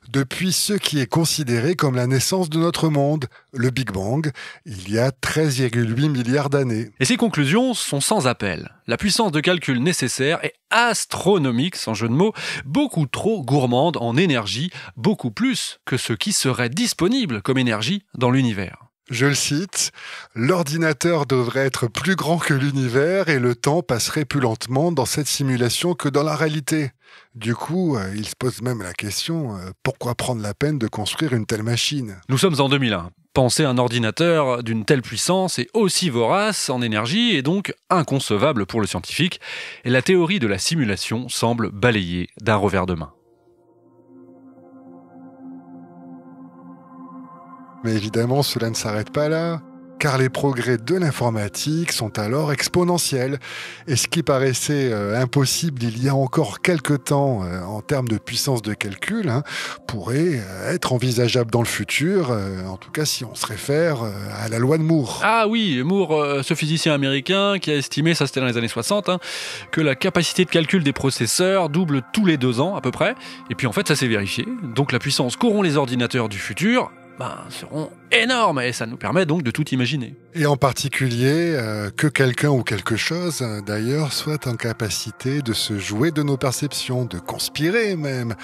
depuis ce qui est considéré comme la naissance de notre monde, le Big Bang, il y a 13,8 milliards d'années. Et ces conclusions sont sans appel. La puissance de calcul nécessaire est astronomique, sans jeu de mots, beaucoup trop gourmande en énergie, beaucoup plus que ce qui serait disponible comme énergie dans l'univers. Je le cite, « L'ordinateur devrait être plus grand que l'univers et le temps passerait plus lentement dans cette simulation que dans la réalité. » Du coup, il se pose même la question, pourquoi prendre la peine de construire une telle machine ? Nous sommes en 2001. Penser un ordinateur d'une telle puissance est aussi vorace en énergie et donc inconcevable pour le scientifique. Et la théorie de la simulation semble balayée d'un revers de main. Mais évidemment, cela ne s'arrête pas là, car les progrès de l'informatique sont alors exponentiels. Et ce qui paraissait impossible il y a encore quelques temps en termes de puissance de calcul, pourrait être envisageable dans le futur, en tout cas si on se réfère à la loi de Moore. Ah oui, Moore, ce physicien américain qui a estimé, ça c'était dans les années 60, que la capacité de calcul des processeurs double tous les 2 ans à peu près. Et puis en fait ça s'est vérifié, donc la puissance qu'auront les ordinateurs du futur seront énormes et ça nous permet donc de tout imaginer. Et en particulier que quelqu'un ou quelque chose d'ailleurs soit en capacité de se jouer de nos perceptions, de conspirer même,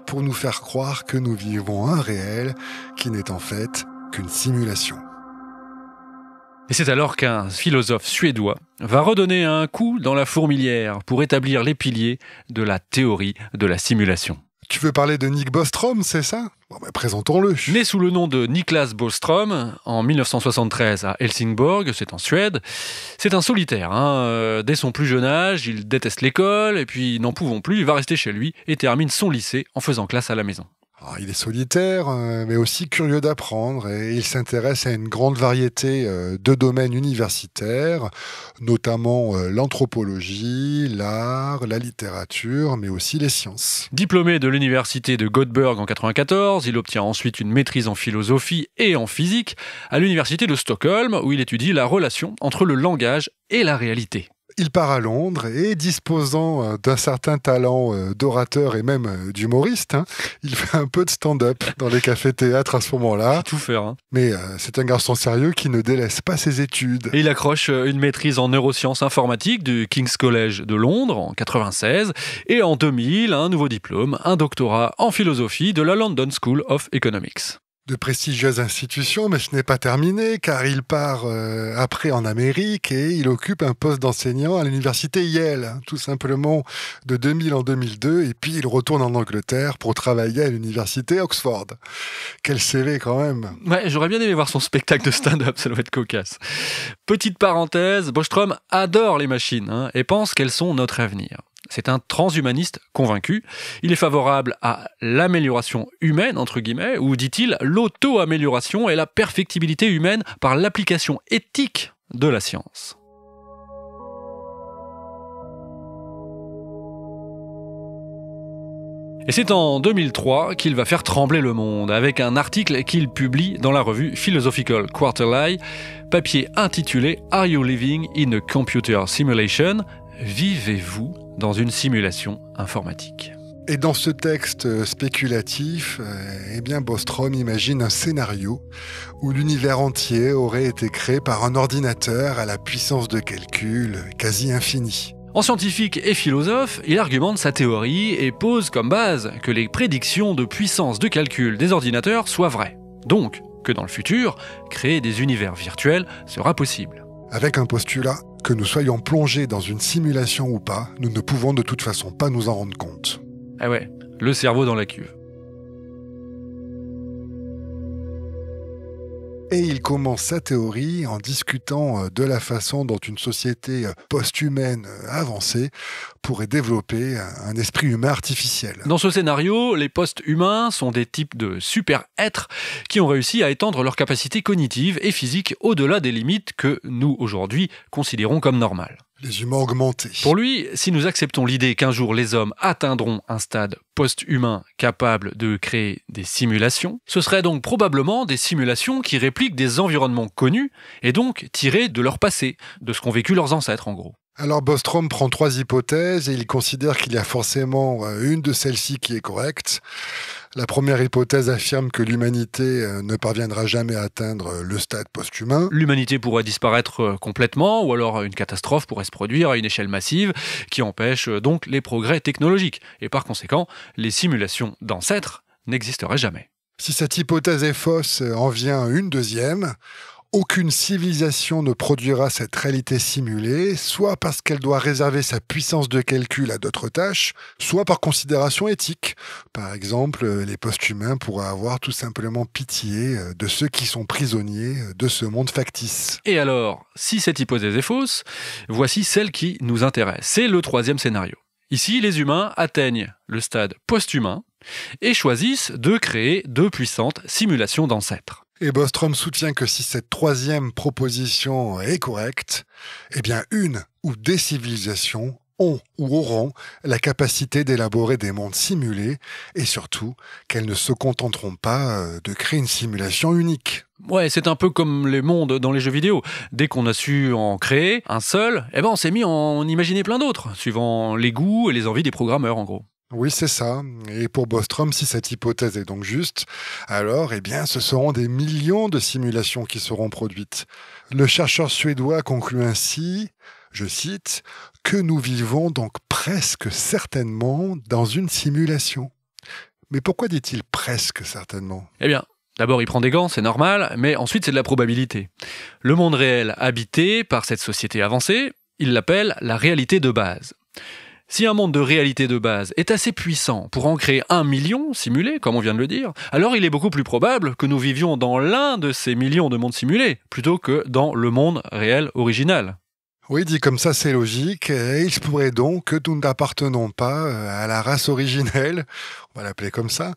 pour nous faire croire que nous vivons un réel qui n'est en fait qu'une simulation. Et c'est alors qu'un philosophe suédois va redonner un coup dans la fourmilière pour établir les piliers de la théorie de la simulation. Tu veux parler de Nick Bostrom, c'est ça ? Bon, présentons-le. Né sous le nom de Niklas Bostrom en 1973 à Helsingborg, c'est en Suède, c'est un solitaire. Dès son plus jeune âge, il déteste l'école et puis n'en pouvant plus, il va rester chez lui et termine son lycée en faisant classe à la maison. Il est solitaire, mais aussi curieux d'apprendre et il s'intéresse à une grande variété de domaines universitaires, notamment l'anthropologie, l'art, la littérature, mais aussi les sciences. Diplômé de l'université de Göteborg en 1994, il obtient ensuite une maîtrise en philosophie et en physique à l'université de Stockholm, où il étudie la relation entre le langage et la réalité. Il part à Londres et, disposant d'un certain talent d'orateur et même d'humoriste, il fait un peu de stand-up dans les cafés-théâtres à ce moment-là. Tout faire. Mais c'est un garçon sérieux qui ne délaisse pas ses études. Et il accroche une maîtrise en neurosciences informatiques du King's College de Londres en 1996 et en 2000, un nouveau diplôme, un doctorat en philosophie de la London School of Economics. De prestigieuses institutions, mais ce n'est pas terminé, car il part après en Amérique et il occupe un poste d'enseignant à l'université Yale, tout simplement de 2000 en 2002, et puis il retourne en Angleterre pour travailler à l'université Oxford. Quel CV quand même. Ouais, j'aurais bien aimé voir son spectacle de stand-up, ça doit être cocasse. Petite parenthèse, Bostrom adore les machines et pense qu'elles sont notre avenir. C'est un transhumaniste convaincu. Il est favorable à l'amélioration humaine, entre guillemets, ou, dit-il, l'auto-amélioration et la perfectibilité humaine par l'application éthique de la science. Et c'est en 2003 qu'il va faire trembler le monde avec un article qu'il publie dans la revue Philosophical Quarterly, papier intitulé « Are you living in a computer simulation ?» Vivez-vous dans une simulation informatique ? Et dans ce texte spéculatif, Bostrom imagine un scénario où l'univers entier aurait été créé par un ordinateur à la puissance de calcul quasi infinie. En scientifique et philosophe, il argumente sa théorie et pose comme base que les prédictions de puissance de calcul des ordinateurs soient vraies. Donc, que dans le futur, créer des univers virtuels sera possible. Avec un postulat, que nous soyons plongés dans une simulation ou pas, nous ne pouvons de toute façon pas nous en rendre compte. Ah ouais, le cerveau dans la cuve. Et il commence sa théorie en discutant de la façon dont une société post-humaine avancée pourrait développer un esprit humain artificiel. Dans ce scénario, les post-humains sont des types de super-êtres qui ont réussi à étendre leurs capacités cognitives et physiques au-delà des limites que nous, aujourd'hui, considérons comme normales. Les humains augmentés. Pour lui, si nous acceptons l'idée qu'un jour les hommes atteindront un stade post-humain capable de créer des simulations, ce seraient donc probablement des simulations qui répliquent des environnements connus et donc tirées de leur passé, de ce qu'ont vécu leurs ancêtres en gros. Alors Bostrom prend 3 hypothèses et il considère qu'il y a forcément une de celles-ci qui est correcte. La première hypothèse affirme que l'humanité ne parviendra jamais à atteindre le stade post-humain. L'humanité pourrait disparaître complètement, ou alors une catastrophe pourrait se produire à une échelle massive qui empêche donc les progrès technologiques. Et par conséquent, les simulations d'ancêtres n'existeraient jamais. Si cette hypothèse est fausse, en vient une deuxième. Aucune civilisation ne produira cette réalité simulée, soit parce qu'elle doit réserver sa puissance de calcul à d'autres tâches, soit par considération éthique. Par exemple, les post-humains pourraient avoir tout simplement pitié de ceux qui sont prisonniers de ce monde factice. Et alors, si cette hypothèse est fausse, voici celle qui nous intéresse. C'est le 3e scénario. Ici, les humains atteignent le stade post-humain et choisissent de créer de puissantes simulations d'ancêtres. Et Bostrom soutient que si cette 3e proposition est correcte, eh bien une ou des civilisations ont ou auront la capacité d'élaborer des mondes simulés et surtout qu'elles ne se contenteront pas de créer une simulation unique. Ouais, c'est un peu comme les mondes dans les jeux vidéo. Dès qu'on a su en créer un seul, on s'est mis à en imaginer plein d'autres, suivant les goûts et les envies des programmeurs en gros. Oui, c'est ça. Et pour Bostrom, si cette hypothèse est donc juste, alors, ce seront des millions de simulations qui seront produites. Le chercheur suédois conclut ainsi, je cite, « que nous vivons donc presque certainement dans une simulation ». Mais pourquoi dit-il presque certainement ? D'abord, il prend des gants, c'est normal, mais ensuite, c'est de la probabilité. Le monde réel habité par cette société avancée, il l'appelle la réalité de base. Si un monde de réalité de base est assez puissant pour en créer 1 million simulés, comme on vient de le dire, alors il est beaucoup plus probable que nous vivions dans l'un de ces millions de mondes simulés, plutôt que dans le monde réel original. Oui, dit comme ça, c'est logique. Et il se pourrait donc que nous n'appartenons pas à la race originelle, on va l'appeler comme ça,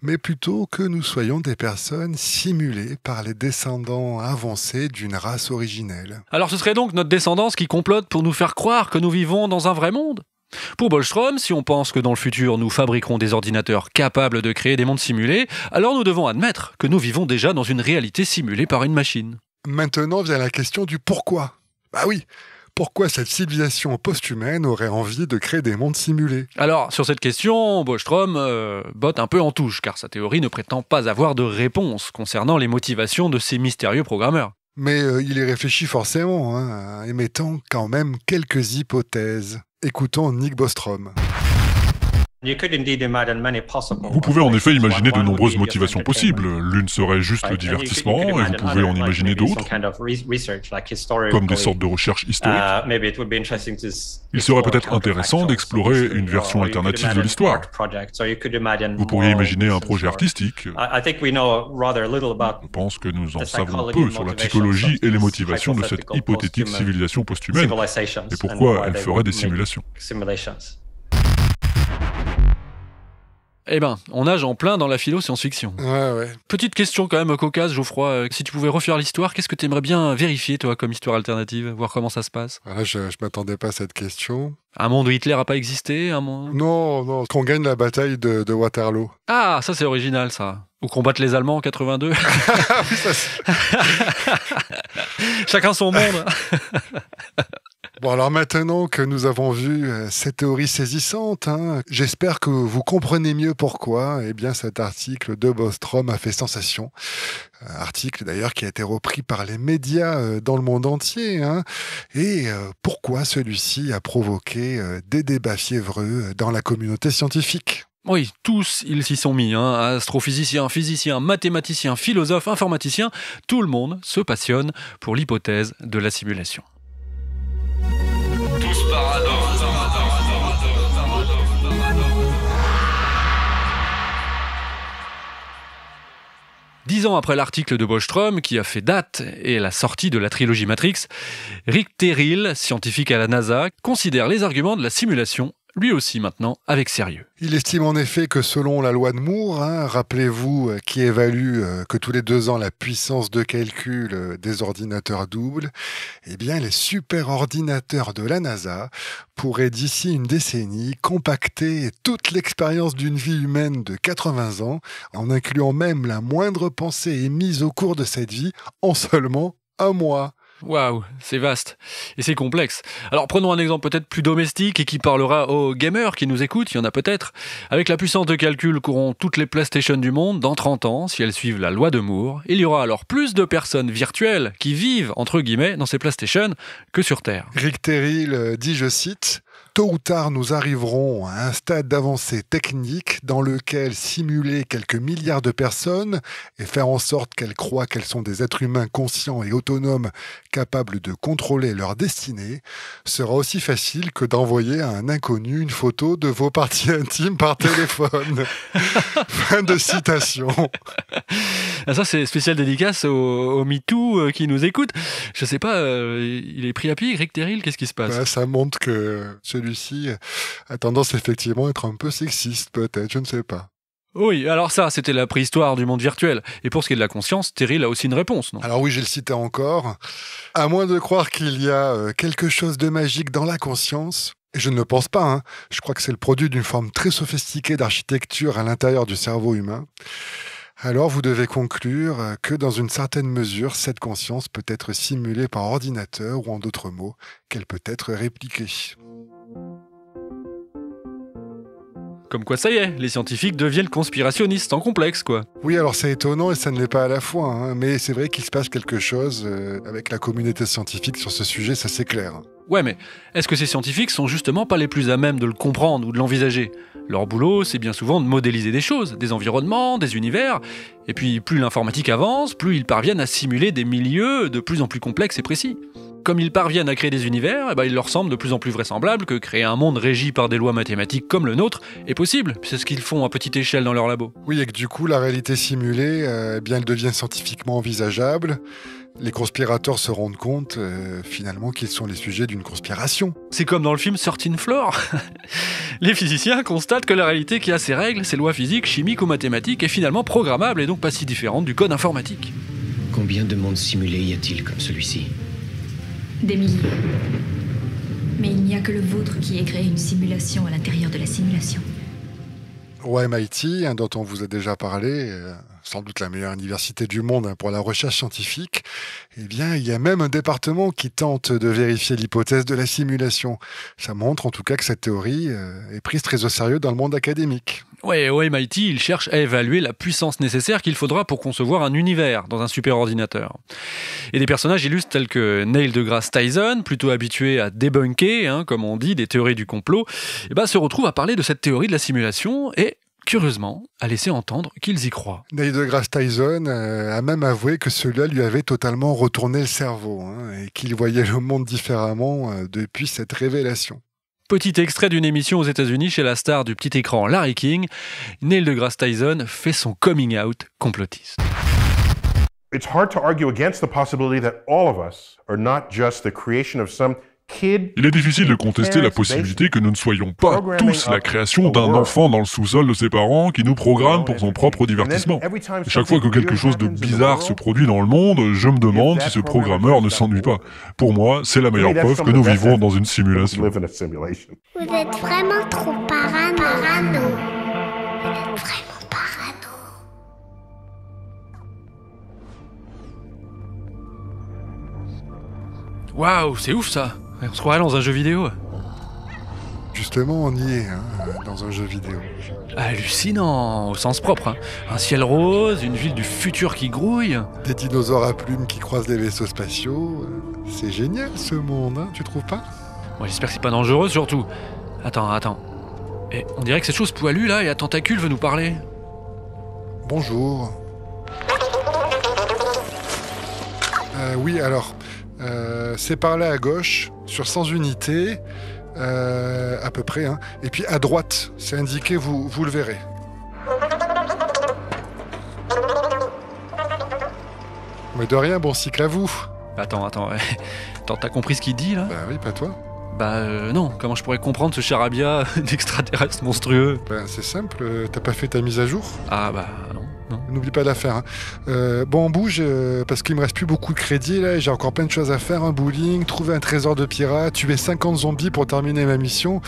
mais plutôt que nous soyons des personnes simulées par les descendants avancés d'une race originelle. Alors ce serait donc notre descendance qui complote pour nous faire croire que nous vivons dans un vrai monde ? Pour Bostrom, si on pense que dans le futur nous fabriquerons des ordinateurs capables de créer des mondes simulés, alors nous devons admettre que nous vivons déjà dans une réalité simulée par une machine. Maintenant vient la question du pourquoi. Bah oui, pourquoi cette civilisation post-humaine aurait envie de créer des mondes simulés ? Alors, sur cette question, Bostrom botte un peu en touche, car sa théorie ne prétend pas avoir de réponse concernant les motivations de ces mystérieux programmeurs. Mais il y réfléchit forcément, émettant quand même quelques hypothèses. Écoutons Nick Bostrom. Vous pouvez en effet imaginer de nombreuses motivations possibles. L'une serait juste le divertissement, et vous pouvez en imaginer d'autres, comme des sortes de recherches historiques. Il serait peut-être intéressant d'explorer une version alternative de l'histoire. Vous pourriez imaginer un projet artistique. Je pense que nous en savons peu sur la psychologie et les motivations de cette hypothétique civilisation post-humaine, et pourquoi elle ferait des simulations. On nage en plein dans la philo science-fiction. Ouais. Petite question quand même cocasse, Geoffroy. Si tu pouvais refaire l'histoire, qu'est-ce que tu aimerais bien vérifier, toi, comme histoire alternative ? Voir comment ça se passe ? Voilà, je m'attendais pas à cette question. Un monde où Hitler n'a pas existé, un monde... Non, qu'on gagne la bataille de Waterloo. Ah, ça c'est original, ça. Ou combattre les Allemands en 82. Chacun son monde. Bon, alors maintenant que nous avons vu cette théorie saisissante, j'espère que vous comprenez mieux pourquoi cet article de Bostrom a fait sensation. Article d'ailleurs qui a été repris par les médias dans le monde entier. Et pourquoi celui-ci a provoqué des débats fiévreux dans la communauté scientifique. Oui, tous ils s'y sont mis, astrophysiciens, physiciens, mathématiciens, philosophes, informaticiens, tout le monde se passionne pour l'hypothèse de la simulation. Tous paradis. 10 ans après l'article de Bostrom qui a fait date et la sortie de la trilogie Matrix, Rick Terrill, scientifique à la NASA, considère les arguments de la simulation lui aussi maintenant avec sérieux. Il estime en effet que selon la loi de Moore, rappelez-vous, qui évalue que tous les 2 ans la puissance de calcul des ordinateurs double, les superordinateurs de la NASA pourraient d'ici une décennie compacter toute l'expérience d'une vie humaine de 80 ans, en incluant même la moindre pensée émise au cours de cette vie en seulement 1 mois. Waouh, c'est vaste et c'est complexe. Alors prenons un exemple peut-être plus domestique et qui parlera aux gamers qui nous écoutent, il y en a peut-être. Avec la puissance de calcul qu'auront toutes les PlayStation du monde, dans 30 ans, si elles suivent la loi de Moore, il y aura alors plus de personnes virtuelles qui vivent, entre guillemets, dans ces PlayStation que sur Terre. Rick Terrill dit, je cite, « Tôt ou tard, nous arriverons à un stade d'avancée technique dans lequel simuler quelques milliards de personnes et faire en sorte qu'elles croient qu'elles sont des êtres humains conscients et autonomes capables de contrôler leur destinée sera aussi facile que d'envoyer à un inconnu une photo de vos parties intimes par téléphone. » Fin de citation. Ah, ça, c'est spécial dédicace au MeToo qui nous écoute. Je sais pas, il est pris à pied, Rick Terrill, qu'est-ce qui se passe? Ça montre que celui-ci a tendance effectivement à être un peu sexiste, peut-être, je ne sais pas. Oui, alors ça, c'était la préhistoire du monde virtuel. Et pour ce qui est de la conscience, Terrill a aussi une réponse, non? Alors oui, je le citais encore. À moins de croire qu'il y a quelque chose de magique dans la conscience, et je ne le pense pas, je crois que c'est le produit d'une forme très sophistiquée d'architecture à l'intérieur du cerveau humain, alors vous devez conclure que dans une certaine mesure, cette conscience peut être simulée par ordinateur ou en d'autres mots, qu'elle peut être répliquée. Comme quoi ça y est, les scientifiques deviennent conspirationnistes en complexe, quoi. Oui, alors c'est étonnant et ça ne l'est pas à la fois, mais c'est vrai qu'il se passe quelque chose avec la communauté scientifique sur ce sujet, ça c'est clair. Ouais, mais est-ce que ces scientifiques sont justement pas les plus à même de le comprendre ou de l'envisager? Leur boulot, c'est bien souvent de modéliser des choses, des environnements, des univers, et puis plus l'informatique avance, plus ils parviennent à simuler des milieux de plus en plus complexes et précis. Comme ils parviennent à créer des univers, il leur semble de plus en plus vraisemblable que créer un monde régi par des lois mathématiques comme le nôtre est possible. C'est ce qu'ils font à petite échelle dans leur labo. Oui, et que du coup, la réalité simulée, elle devient scientifiquement envisageable. Les conspirateurs se rendent compte, finalement, qu'ils sont les sujets d'une conspiration. C'est comme dans le film 13th Floor. Les physiciens constatent que la réalité qui a ses règles, ses lois physiques, chimiques ou mathématiques, est finalement programmable et donc pas si différente du code informatique. Combien de mondes simulés y a-t-il comme celui-ci? Des milliers. Mais il n'y a que le vôtre qui ait créé une simulation à l'intérieur de la simulation. Au MIT, dont on vous a déjà parlé, sans doute la meilleure université du monde pour la recherche scientifique, il y a même un département qui tente de vérifier l'hypothèse de la simulation. Ça montre en tout cas que cette théorie est prise très au sérieux dans le monde académique. Ouais, au MIT, ils cherchent à évaluer la puissance nécessaire qu'il faudra pour concevoir un univers dans un superordinateur. Et des personnages illustres tels que Neil deGrasse Tyson, plutôt habitué à débunker, comme on dit, des théories du complot, se retrouvent à parler de cette théorie de la simulation et, curieusement, à laisser entendre qu'ils y croient. Neil deGrasse Tyson a même avoué que cela lui avait totalement retourné le cerveau et qu'il voyait le monde différemment depuis cette révélation. Petit extrait d'une émission aux États-Unis chez la star du petit écran Larry King, Neil deGrasse Tyson fait son coming out complotiste. It's hard to argue against the possibility that all of us are not just the creation of some Il est difficile de contester la possibilité que nous ne soyons pas tous la création d'un enfant dans le sous-sol de ses parents qui nous programme pour son propre divertissement. Et chaque fois que quelque chose de bizarre se produit dans le monde, je me demande si ce programmeur ne s'ennuie pas. Pour moi, c'est la meilleure preuve que nous vivons dans une simulation. Vous êtes vraiment trop parano. Vous êtes vraiment parano. Waouh, c'est ouf ça! On se croirait dans un jeu vidéo. Justement, on y est, dans un jeu vidéo. Hallucinant, au sens propre. Un ciel rose, une ville du futur qui grouille. Des dinosaures à plumes qui croisent des vaisseaux spatiaux. C'est génial ce monde, tu trouves pas? Moi, j'espère que c'est pas dangereux surtout. Attends. Et on dirait que cette chose poilue là et à tentacules veut nous parler. Bonjour. Oui, alors... c'est par là à gauche, sur 100 unités, à peu près. Et puis à droite, c'est indiqué, vous le verrez. Mais de rien, bon cycle à vous. Attends, t'as compris ce qu'il dit là? Bah oui, pas toi. Non, comment je pourrais comprendre ce charabia d'extraterrestre monstrueux? C'est simple, t'as pas fait ta mise à jour? Ah non. N'oublie pas de la faire. Bon, on bouge, parce qu'il me reste plus beaucoup de crédit, là, et j'ai encore plein de choses à faire. Un bowling, trouver un trésor de pirate, tuer 50 zombies pour terminer ma mission.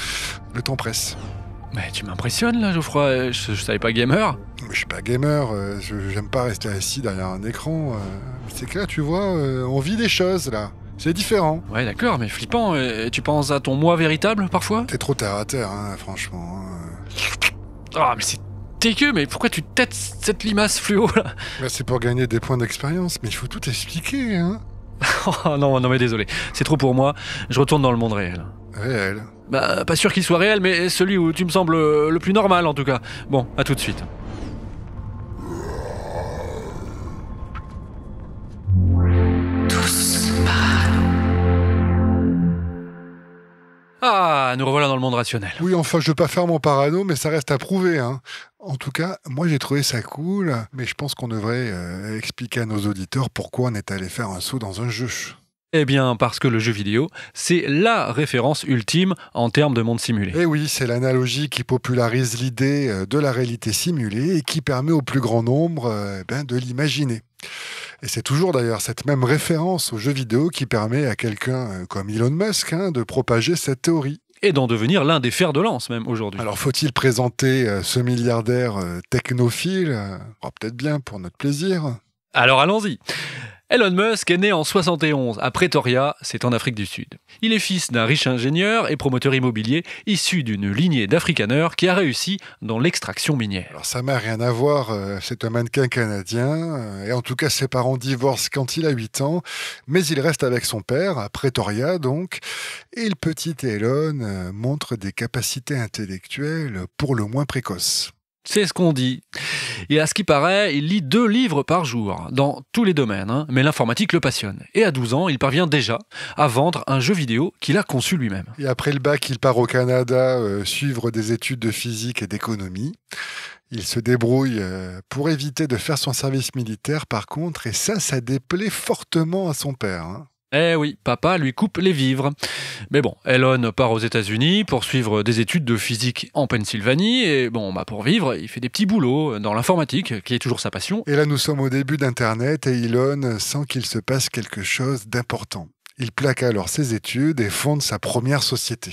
Le temps presse. Mais tu m'impressionnes là, Geoffroy, je savais pas gamer. Mais je suis pas gamer, j'aime pas rester assis derrière un écran. C'est que là, tu vois, on vit des choses là. C'est différent. Ouais, d'accord, mais flippant. Tu penses à ton moi véritable, parfois ? T'es trop terre à terre, hein, franchement. Ah, mais c'est dégueu, mais pourquoi tu têtes cette limace fluo, là ? Bah, c'est pour gagner des points d'expérience, mais il faut tout expliquer, hein. Oh non, mais désolé. C'est trop pour moi. Je retourne dans le monde réel. Réel ? Bah, pas sûr qu'il soit réel, mais celui où tu me sembles le plus normal, en tout cas. Bon, à tout de suite. Ah, nous revoilà dans le monde rationnel. Oui, enfin, je veux pas faire mon parano, mais ça reste à prouver, hein. En tout cas, moi j'ai trouvé ça cool, mais je pense qu'on devrait expliquer à nos auditeurs pourquoi on est allé faire un saut dans un jeu. Eh bien, parce que le jeu vidéo, c'est la référence ultime en termes de monde simulé. Eh oui, c'est l'analogie qui popularise l'idée de la réalité simulée et qui permet au plus grand nombre de l'imaginer. Et c'est toujours d'ailleurs cette même référence au jeu vidéo qui permet à quelqu'un comme Elon Musk de propager cette théorie. Et d'en devenir l'un des fers de lance même aujourd'hui. Alors faut-il présenter ce milliardaire technophile ? Peut-être bien pour notre plaisir. Alors allons-y. Elon Musk est né en 71 à Pretoria, c'est en Afrique du Sud. Il est fils d'un riche ingénieur et promoteur immobilier issu d'une lignée d'Afrikaners qui a réussi dans l'extraction minière. Alors ça n'a rien à voir, c'est un mannequin canadien, et en tout cas ses parents divorcent quand il a 8 ans, mais il reste avec son père, à Pretoria donc, et le petit Elon montre des capacités intellectuelles pour le moins précoces. C'est ce qu'on dit. Et à ce qui paraît, il lit 2 livres par jour, dans tous les domaines, mais l'informatique le passionne. Et à 12 ans, il parvient déjà à vendre un jeu vidéo qu'il a conçu lui-même. Et après le bac, il part au Canada suivre des études de physique et d'économie. Il se débrouille pour éviter de faire son service militaire par contre, et ça déplaît fortement à son père. Eh oui, papa lui coupe les vivres. Mais bon, Elon part aux États-Unis pour suivre des études de physique en Pennsylvanie et pour vivre, il fait des petits boulots dans l'informatique, qui est toujours sa passion. Et là, nous sommes au début d'Internet et Elon sent qu'il se passe quelque chose d'important. Il plaque alors ses études et fonde sa première société.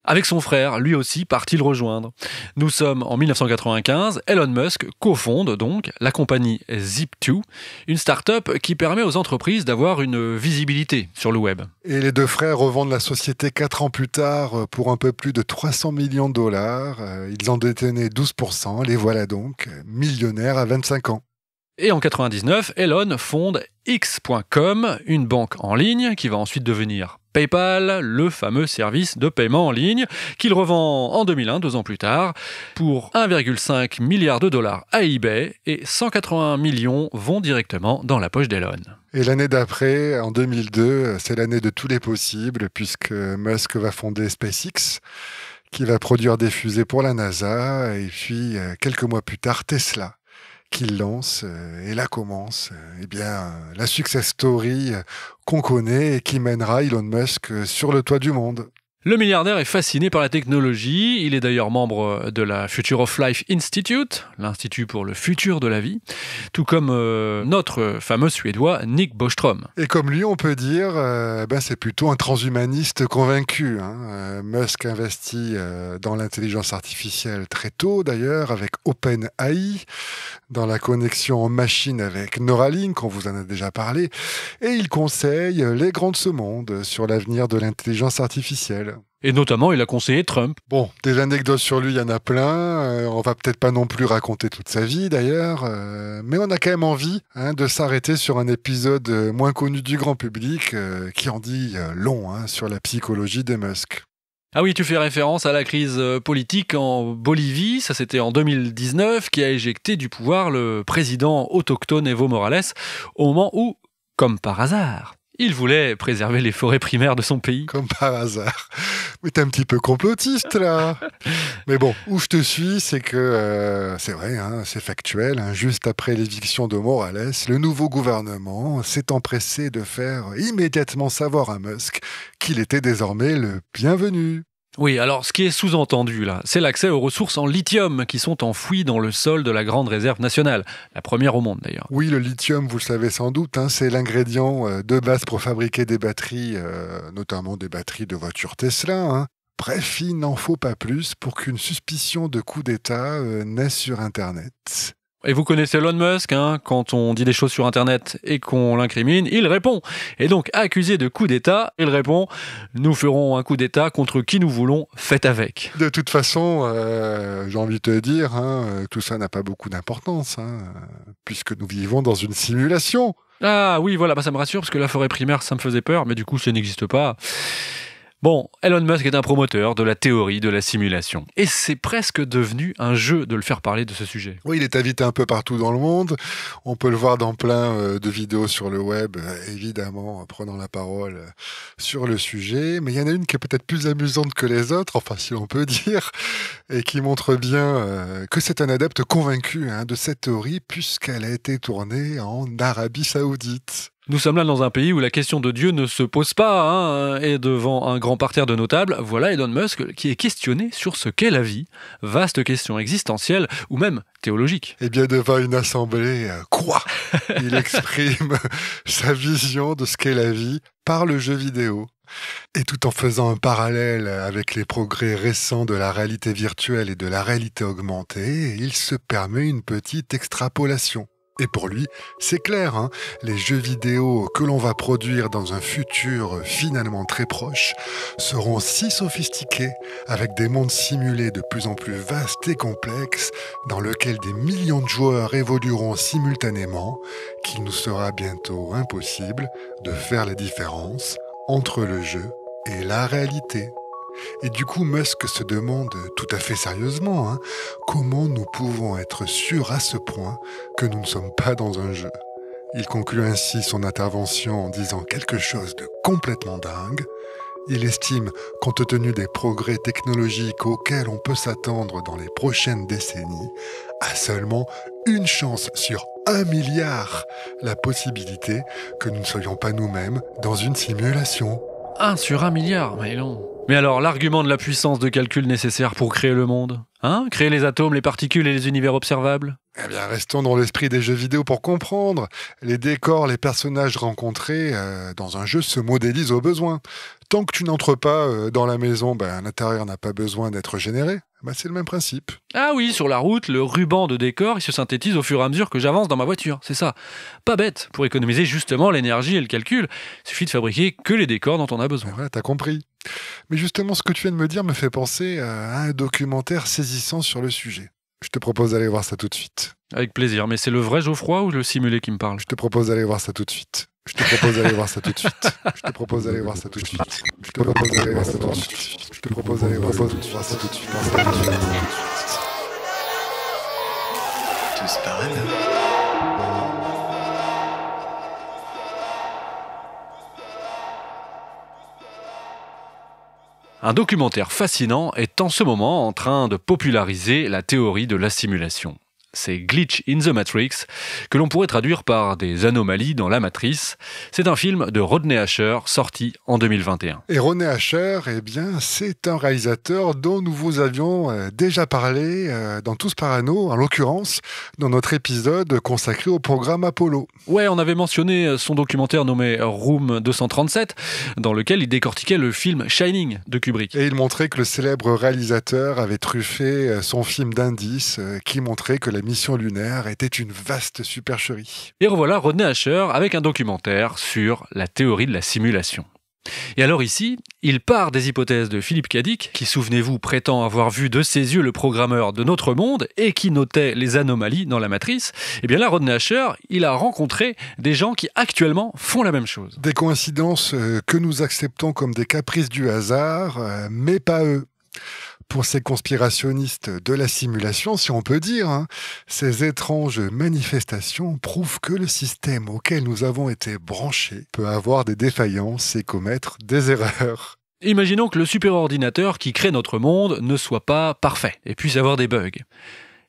Avec son frère, lui aussi, part-il rejoindre. Nous sommes en 1995, Elon Musk cofonde donc la compagnie Zip2, une start-up qui permet aux entreprises d'avoir une visibilité sur le web. Et les 2 frères revendent la société 4 ans plus tard pour un peu plus de 300 millions de dollars. Ils en détenaient 12%, les voilà donc millionnaires à 25 ans. Et en 99, Elon fonde X.com, une banque en ligne qui va ensuite devenir PayPal, le fameux service de paiement en ligne, qu'il revend en 2001, 2 ans plus tard, pour 1,5 milliard de dollars à eBay, et 181 millions vont directement dans la poche d'Elon. Et l'année d'après, en 2002, c'est l'année de tous les possibles, puisque Musk va fonder SpaceX, qui va produire des fusées pour la NASA, et puis quelques mois plus tard, Tesla, qu'il lance, et là commence la success story qu'on connaît et qui mènera Elon Musk sur le toit du monde. Le milliardaire est fasciné par la technologie, il est d'ailleurs membre de la Future of Life Institute, l'Institut pour le futur de la vie, tout comme notre fameux Suédois Nick Bostrom. Et comme lui, on peut dire, c'est plutôt un transhumaniste convaincu. Musk investit dans l'intelligence artificielle très tôt d'ailleurs, avec OpenAI, dans la connexion en machine avec Neuralink, on vous en a déjà parlé, et il conseille les grands de ce monde sur l'avenir de l'intelligence artificielle. Et notamment, il a conseillé Trump. Bon, des anecdotes sur lui, il y en a plein. On va peut-être pas non plus raconter toute sa vie, d'ailleurs. Mais on a quand même envie de s'arrêter sur un épisode moins connu du grand public qui en dit long sur la psychologie de Musk. Ah oui, tu fais référence à la crise politique en Bolivie, ça c'était en 2019, qui a éjecté du pouvoir le président autochtone Evo Morales, au moment où, comme par hasard, il voulait préserver les forêts primaires de son pays. Comme par hasard. Mais t'es un petit peu complotiste, là. Mais bon, où je te suis, c'est que, c'est vrai, c'est factuel, juste après l'éviction de Morales, le nouveau gouvernement s'est empressé de faire immédiatement savoir à Musk qu'il était désormais le bienvenu. Oui, alors ce qui est sous-entendu là, c'est l'accès aux ressources en lithium qui sont enfouies dans le sol de la Grande Réserve nationale, la première au monde d'ailleurs. Oui, le lithium, vous le savez sans doute, c'est l'ingrédient de base pour fabriquer des batteries, notamment des batteries de voitures Tesla. Bref, il n'en faut pas plus pour qu'une suspicion de coup d'État naisse sur Internet. Et vous connaissez Elon Musk, hein, quand on dit des choses sur Internet et qu'on l'incrimine, il répond. Et donc, accusé de coup d'État, il répond « Nous ferons un coup d'État contre qui nous voulons, faites avec ». De toute façon, j'ai envie de te dire, tout ça n'a pas beaucoup d'importance, puisque nous vivons dans une simulation. Ah oui, voilà, ça me rassure, parce que la forêt primaire, ça me faisait peur, mais du coup, ça n'existe pas. Bon, Elon Musk est un promoteur de la théorie de la simulation. Et c'est presque devenu un jeu de le faire parler de ce sujet. Oui, il est invité un peu partout dans le monde. On peut le voir dans plein de vidéos sur le web, évidemment, prenant la parole sur le sujet. Mais il y en a une qui est peut-être plus amusante que les autres, enfin si l'on peut dire, et qui montre bien que c'est un adepte convaincu de cette théorie, puisqu'elle a été tournée en Arabie Saoudite. Nous sommes là dans un pays où la question de Dieu ne se pose pas, et devant un grand parterre de notables, voilà Elon Musk qui est questionné sur ce qu'est la vie, vaste question existentielle ou même théologique. Eh bien, devant une assemblée, quoi ? Il exprime sa vision de ce qu'est la vie par le jeu vidéo. Et tout en faisant un parallèle avec les progrès récents de la réalité virtuelle et de la réalité augmentée, il se permet une petite extrapolation. Et pour lui, c'est clair, les jeux vidéo que l'on va produire dans un futur finalement très proche seront si sophistiqués, avec des mondes simulés de plus en plus vastes et complexes, dans lesquels des millions de joueurs évolueront simultanément, qu'il nous sera bientôt impossible de faire la différence entre le jeu et la réalité. Et du coup, Musk se demande tout à fait sérieusement comment nous pouvons être sûrs à ce point que nous ne sommes pas dans un jeu. Il conclut ainsi son intervention en disant quelque chose de complètement dingue. Il estime, compte tenu des progrès technologiques auxquels on peut s'attendre dans les prochaines décennies, à seulement une chance sur 1 milliard la possibilité que nous ne soyons pas nous-mêmes dans une simulation. 1 sur 1 milliard, mais non. Mais alors, l'argument de la puissance de calcul nécessaire pour créer le monde, créer les atomes, les particules et les univers observables ? Eh bien, restons dans l'esprit des jeux vidéo pour comprendre. Les décors, les personnages rencontrés dans un jeu se modélisent au besoin. Tant que tu n'entres pas dans la maison, l'intérieur n'a pas besoin d'être généré. C'est le même principe. Ah oui, sur la route, le ruban de décor, il se synthétise au fur et à mesure que j'avance dans ma voiture, c'est ça. Pas bête, pour économiser justement l'énergie et le calcul. Il suffit de fabriquer que les décors dont on a besoin. Ouais, t'as compris. Mais justement, ce que tu viens de me dire me fait penser à un documentaire saisissant sur le sujet. Je te propose d'aller voir ça tout de suite. Avec plaisir, mais c'est le vrai Geoffroy ou le simulé qui me parle ? Je te propose d'aller voir ça tout de suite. Je te propose d'aller voir ça tout de suite. Je te propose d'aller voir ça tout de suite. Je te propose d'aller voir ça tout de suite. Je te propose d'aller voir ça tout de suite. Tous par là. Un documentaire fascinant est en ce moment en train de populariser la théorie de la simulation. C'est Glitch in the Matrix, que l'on pourrait traduire par des anomalies dans la matrice. C'est un film de Rodney Ascher, sorti en 2021. Et Rodney Ascher, c'est un réalisateur dont nous vous avions déjà parlé dans Tous Parano, en l'occurrence, dans notre épisode consacré au programme Apollo. Ouais, on avait mentionné son documentaire nommé Room 237, dans lequel il décortiquait le film Shining de Kubrick. Et il montrait que le célèbre réalisateur avait truffé son film d'indices qui montrait que la mission lunaire était une vaste supercherie. Et revoilà Rodney Ascher avec un documentaire sur la théorie de la simulation. Et alors ici, il part des hypothèses de Philippe Cadic, qui, souvenez-vous, prétend avoir vu de ses yeux le programmeur de notre monde et qui notait les anomalies dans la matrice. Et bien là, Rodney Ascher, il a rencontré des gens qui actuellement font la même chose. Des coïncidences que nous acceptons comme des caprices du hasard, mais pas eux. Pour ces conspirationnistes de la simulation, si on peut dire, ces étranges manifestations prouvent que le système auquel nous avons été branchés peut avoir des défaillances et commettre des erreurs. Imaginons que le superordinateur qui crée notre monde ne soit pas parfait et puisse avoir des bugs.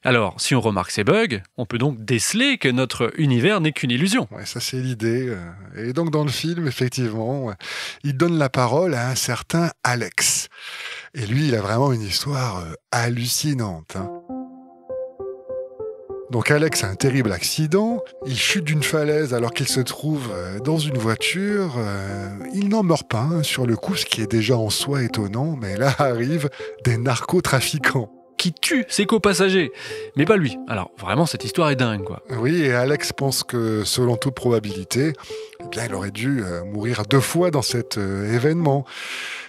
Alors, si on remarque ces bugs, on peut donc déceler que notre univers n'est qu'une illusion. Ouais, ça c'est l'idée. Et donc dans le film, effectivement, il donne la parole à un certain Alex. Et lui, il a vraiment une histoire hallucinante. Donc Alex a un terrible accident, il chute d'une falaise alors qu'il se trouve dans une voiture. Il n'en meurt pas sur le coup, ce qui est déjà en soi étonnant, mais là arrivent des narcotrafiquants. Qui tue ses copassagers, mais pas lui. Alors vraiment, cette histoire est dingue, quoi. Oui, et Alex pense que, selon toute probabilité, eh bien, il aurait dû mourir 2 fois dans cet événement.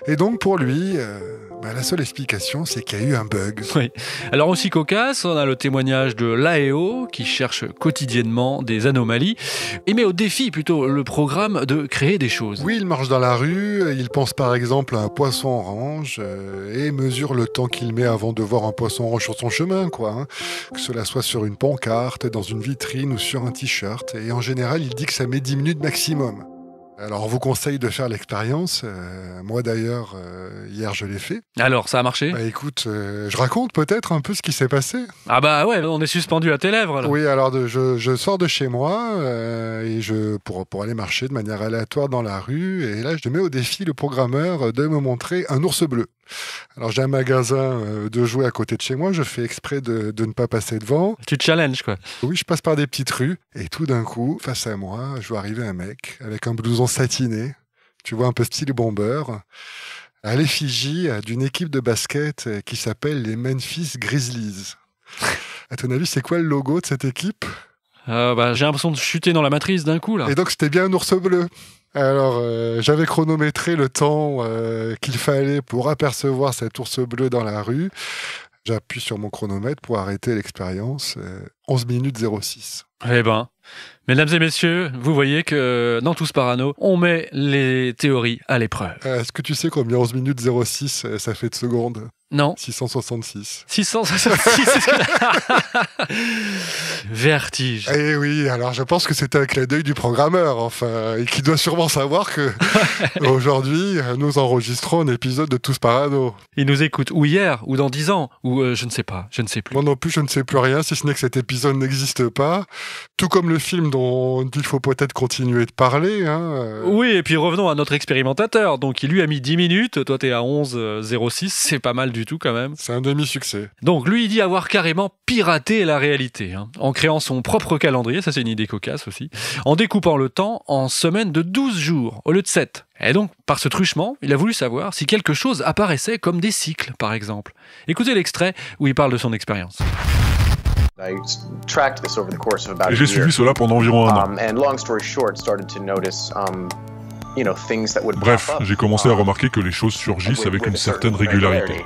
Et donc, pour lui, la seule explication, c'est qu'il y a eu un bug. Oui. Alors aussi cocasse, on a le témoignage de l'AEO, qui cherche quotidiennement des anomalies, et met au défi plutôt le programme de créer des choses. Oui, il marche dans la rue, il pense par exemple à un poisson orange, et mesure le temps qu'il met avant de voir un poisson orange sur son chemin, quoi. Que cela soit sur une pancarte, dans une vitrine ou sur un t-shirt. Et en général, il dit que ça met 10 minutes maximum. Alors, on vous conseille de faire l'expérience. Moi, d'ailleurs, hier, je l'ai fait. Alors, ça a marché ? Écoute, je raconte peut-être un peu ce qui s'est passé. Ah bah ouais, on est suspendu à tes lèvres, là. Oui, alors je sors de chez moi et pour aller marcher de manière aléatoire dans la rue. Et là, je mets au défi le programmeur de me montrer un ours bleu. Alors, j'ai un magasin de jouets à côté de chez moi. Je fais exprès de ne pas passer devant. Tu te challenges, quoi. Oui, je passe par des petites rues. Et tout d'un coup, face à moi, je vois arriver un mec avec un blouson satiné. Tu vois, un peu style bomber. À l'effigie d'une équipe de basket qui s'appelle les Memphis Grizzlies. À ton avis, c'est quoi le logo de cette équipe ? J'ai l'impression de chuter dans la matrice d'un coup, là. Et donc, c'était bien un ours bleu. Alors, j'avais chronométré le temps qu'il fallait pour apercevoir cet ours bleu dans la rue. J'appuie sur mon chronomètre pour arrêter l'expérience. 11 minutes 06. Eh ben, mesdames et messieurs, vous voyez que dans Tous Parano, on met les théories à l'épreuve. Est-ce que tu sais combien 11 minutes 06 ça fait de secondes ? Non. 666. 666. Vertige. Eh oui, alors je pense que c'était un clin d'œil du programmeur, enfin, et qui doit sûrement savoir que aujourd'hui, nous enregistrons un épisode de Tous Parano. Il nous écoute ou hier, ou dans 10 ans, ou je ne sais pas, je ne sais plus. Moi non plus, je ne sais plus rien, si ce n'est que cet épisode n'existe pas. Tout comme le film dont il faut peut-être continuer de parler. Oui, et puis revenons à notre expérimentateur. Donc il lui a mis 10 minutes, toi t'es à 11,06, c'est pas mal du tout quand même. C'est un demi-succès. Donc lui, il dit avoir carrément piraté la réalité, en créant son propre calendrier, ça c'est une idée cocasse aussi, en découpant le temps en semaines de 12 jours au lieu de 7. Et donc, par ce truchement, il a voulu savoir si quelque chose apparaissait comme des cycles, par exemple. Écoutez l'extrait où il parle de son expérience. J'ai suivi cela pendant environ 1 an. Bref, j'ai commencé à remarquer que les choses surgissent avec une certaine régularité.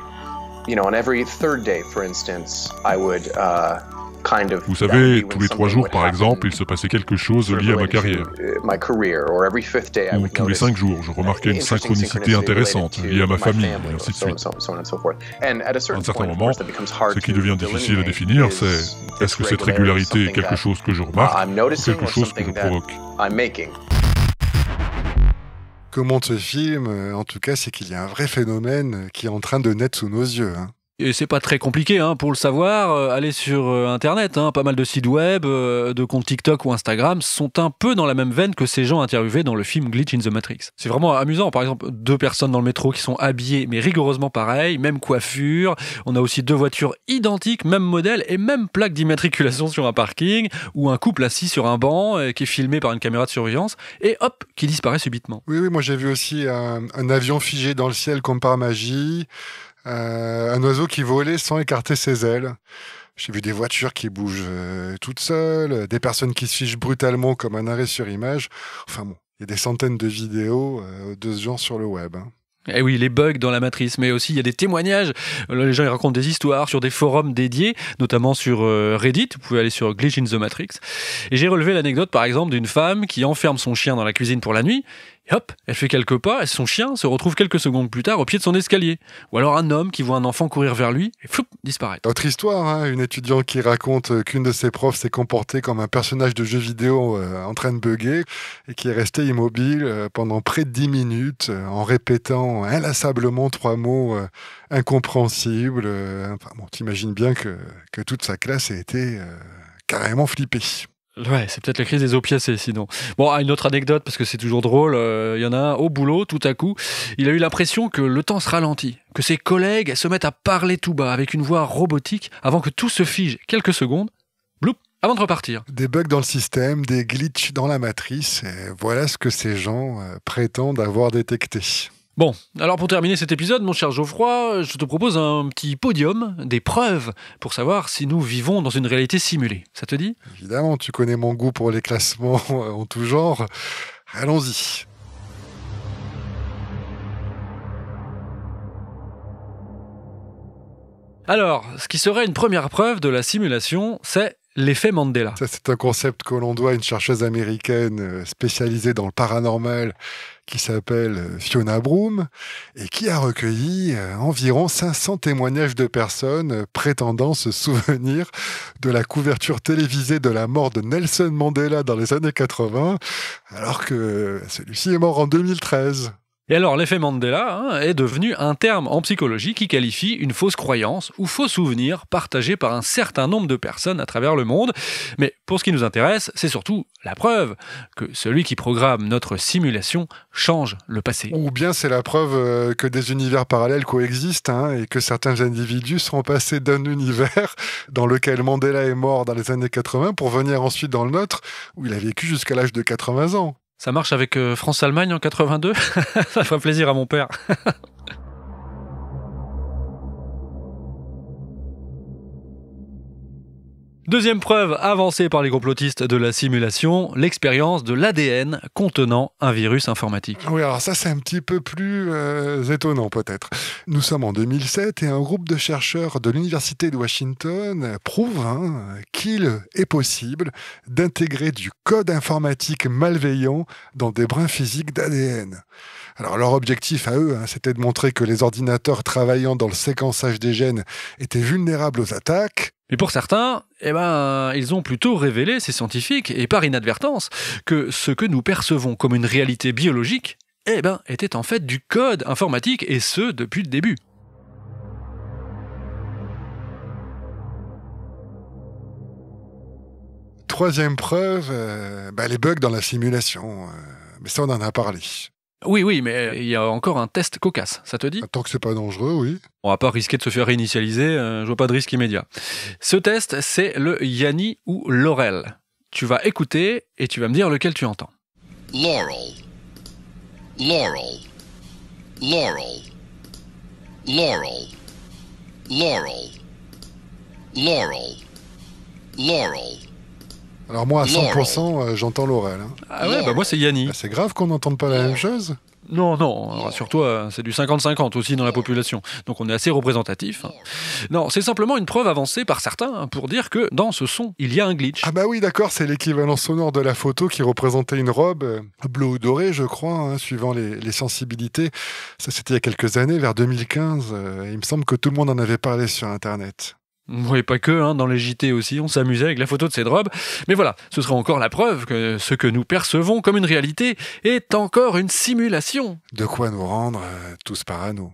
Vous savez, tous les 3 jours, par exemple, il se passait quelque chose lié à ma carrière. Ou tous les 5 jours, je remarquais une synchronicité intéressante liée à ma famille, et ainsi de suite. À un certain moment, ce qui devient difficile à définir, c'est est-ce que cette régularité est quelque chose que je remarque ou quelque chose que je provoque ? Que montre ce film, en tout cas, c'est qu'il y a un vrai phénomène qui est en train de naître sous nos yeux. Et c'est pas très compliqué pour le savoir, allez sur internet, pas mal de sites web, de comptes TikTok ou Instagram sont un peu dans la même veine que ces gens interviewés dans le film Glitch in the Matrix. C'est vraiment amusant, par exemple 2 personnes dans le métro qui sont habillées mais rigoureusement pareil, même coiffure, on a aussi 2 voitures identiques, même modèle et même plaque d'immatriculation sur un parking, ou un couple assis sur un banc qui est filmé par une caméra de surveillance et hop, qui disparaît subitement. Oui, moi j'ai vu aussi un avion figé dans le ciel comme par magie. Un oiseau qui volait sans écarter ses ailes. J'ai vu des voitures qui bougent toutes seules, des personnes qui se fichent brutalement comme un arrêt sur image. Enfin bon, il y a des centaines de vidéos de ce genre sur le web. Et oui, les bugs dans la matrice, mais aussi il y a des témoignages. Les gens ils racontent des histoires sur des forums dédiés, notamment sur Reddit. Vous pouvez aller sur Glitch in the Matrix. Et j'ai relevé l'anecdote, par exemple, d'une femme qui enferme son chien dans la cuisine pour la nuit. Et hop, elle fait quelques pas et son chien se retrouve quelques secondes plus tard au pied de son escalier. Ou alors un homme qui voit un enfant courir vers lui et floup, disparaît. Autre histoire, une étudiante qui raconte qu'une de ses profs s'est comportée comme un personnage de jeu vidéo en train de bugger et qui est restée immobile pendant près de 10 minutes en répétant inlassablement 3 mots incompréhensibles. T'imagines bien que toute sa classe a été carrément flippée. Ouais, c'est peut-être la crise des opiacés sinon. Bon, une autre anecdote, parce que c'est toujours drôle, il y en a un au boulot, tout à coup, il a eu l'impression que le temps se ralentit, que ses collègues se mettent à parler tout bas avec une voix robotique avant que tout se fige quelques secondes. Bloup, Avant de repartir. Des bugs dans le système, des glitches dans la matrice, et voilà ce que ces gens prétendent avoir détecté. Bon, alors pour terminer cet épisode, mon cher Geoffroy, je te propose un petit podium, des preuves, pour savoir si nous vivons dans une réalité simulée. Ça te dit ? Évidemment, tu connais mon goût pour les classements en tout genre. Allons-y. Alors, ce qui serait une première preuve de la simulation, c'est l'effet Mandela. Ça, c'est un concept que l'on doit à une chercheuse américaine spécialisée dans le paranormal qui s'appelle Fiona Broome et qui a recueilli environ 500 témoignages de personnes prétendant se souvenir de la couverture télévisée de la mort de Nelson Mandela dans les années 80, alors que celui-ci est mort en 2013. Et alors, l'effet Mandela est devenu un terme en psychologie qui qualifie une fausse croyance ou faux souvenir partagé par un certain nombre de personnes à travers le monde. Mais pour ce qui nous intéresse, c'est surtout la preuve que celui qui programme notre simulation change le passé. Ou bien c'est la preuve que des univers parallèles coexistent et que certains individus sont passés d'un univers dans lequel Mandela est mort dans les années 80 pour venir ensuite dans le nôtre où il a vécu jusqu'à l'âge de 80 ans. Ça marche avec France-Allemagne en 82 ? Ça ferait plaisir à mon père. Deuxième preuve avancée par les complotistes de la simulation, l'expérience de l'ADN contenant un virus informatique. Oui, alors ça c'est un petit peu plus étonnant peut-être. Nous sommes en 2007 et un groupe de chercheurs de l'Université de Washington prouve qu'il est possible d'intégrer du code informatique malveillant dans des brins physiques d'ADN. Alors leur objectif à eux, c'était de montrer que les ordinateurs travaillant dans le séquençage des gènes étaient vulnérables aux attaques. Mais pour certains, ils ont plutôt révélé, ces scientifiques, et par inadvertance, que ce que nous percevons comme une réalité biologique, était en fait du code informatique, et ce, depuis le début. Troisième preuve, les bugs dans la simulation. Mais ça, on en a parlé. Oui, mais il y a encore un test cocasse, ça te dit ? Tant que c'est pas dangereux, oui. On va pas risquer de se faire réinitialiser, je vois pas de risque immédiat. Ce test, c'est le Yanni ou Laurel. Tu vas écouter et tu vas me dire lequel tu entends. Laurel. Laurel. Laurel. Laurel. Laurel. Laurel. Laurel. Alors moi, à 100%, j'entends Laurel. Ah ouais, moi c'est Yanni. C'est grave qu'on n'entende pas la même chose ? Non, rassure-toi, c'est du 50-50 aussi dans la population. Donc on est assez représentatif. Non, c'est simplement une preuve avancée par certains pour dire que dans ce son, il y a un glitch. Ah bah oui, d'accord, c'est l'équivalent sonore de la photo qui représentait une robe bleue ou dorée, je crois, suivant les sensibilités. Ça, c'était il y a quelques années, vers 2015. Il me semble que tout le monde en avait parlé sur Internet. Oui, pas que, dans les JT aussi, on s'amusait avec la photo de cette robe. Mais voilà, ce sera encore la preuve que ce que nous percevons comme une réalité est encore une simulation. De quoi nous rendre tous parano.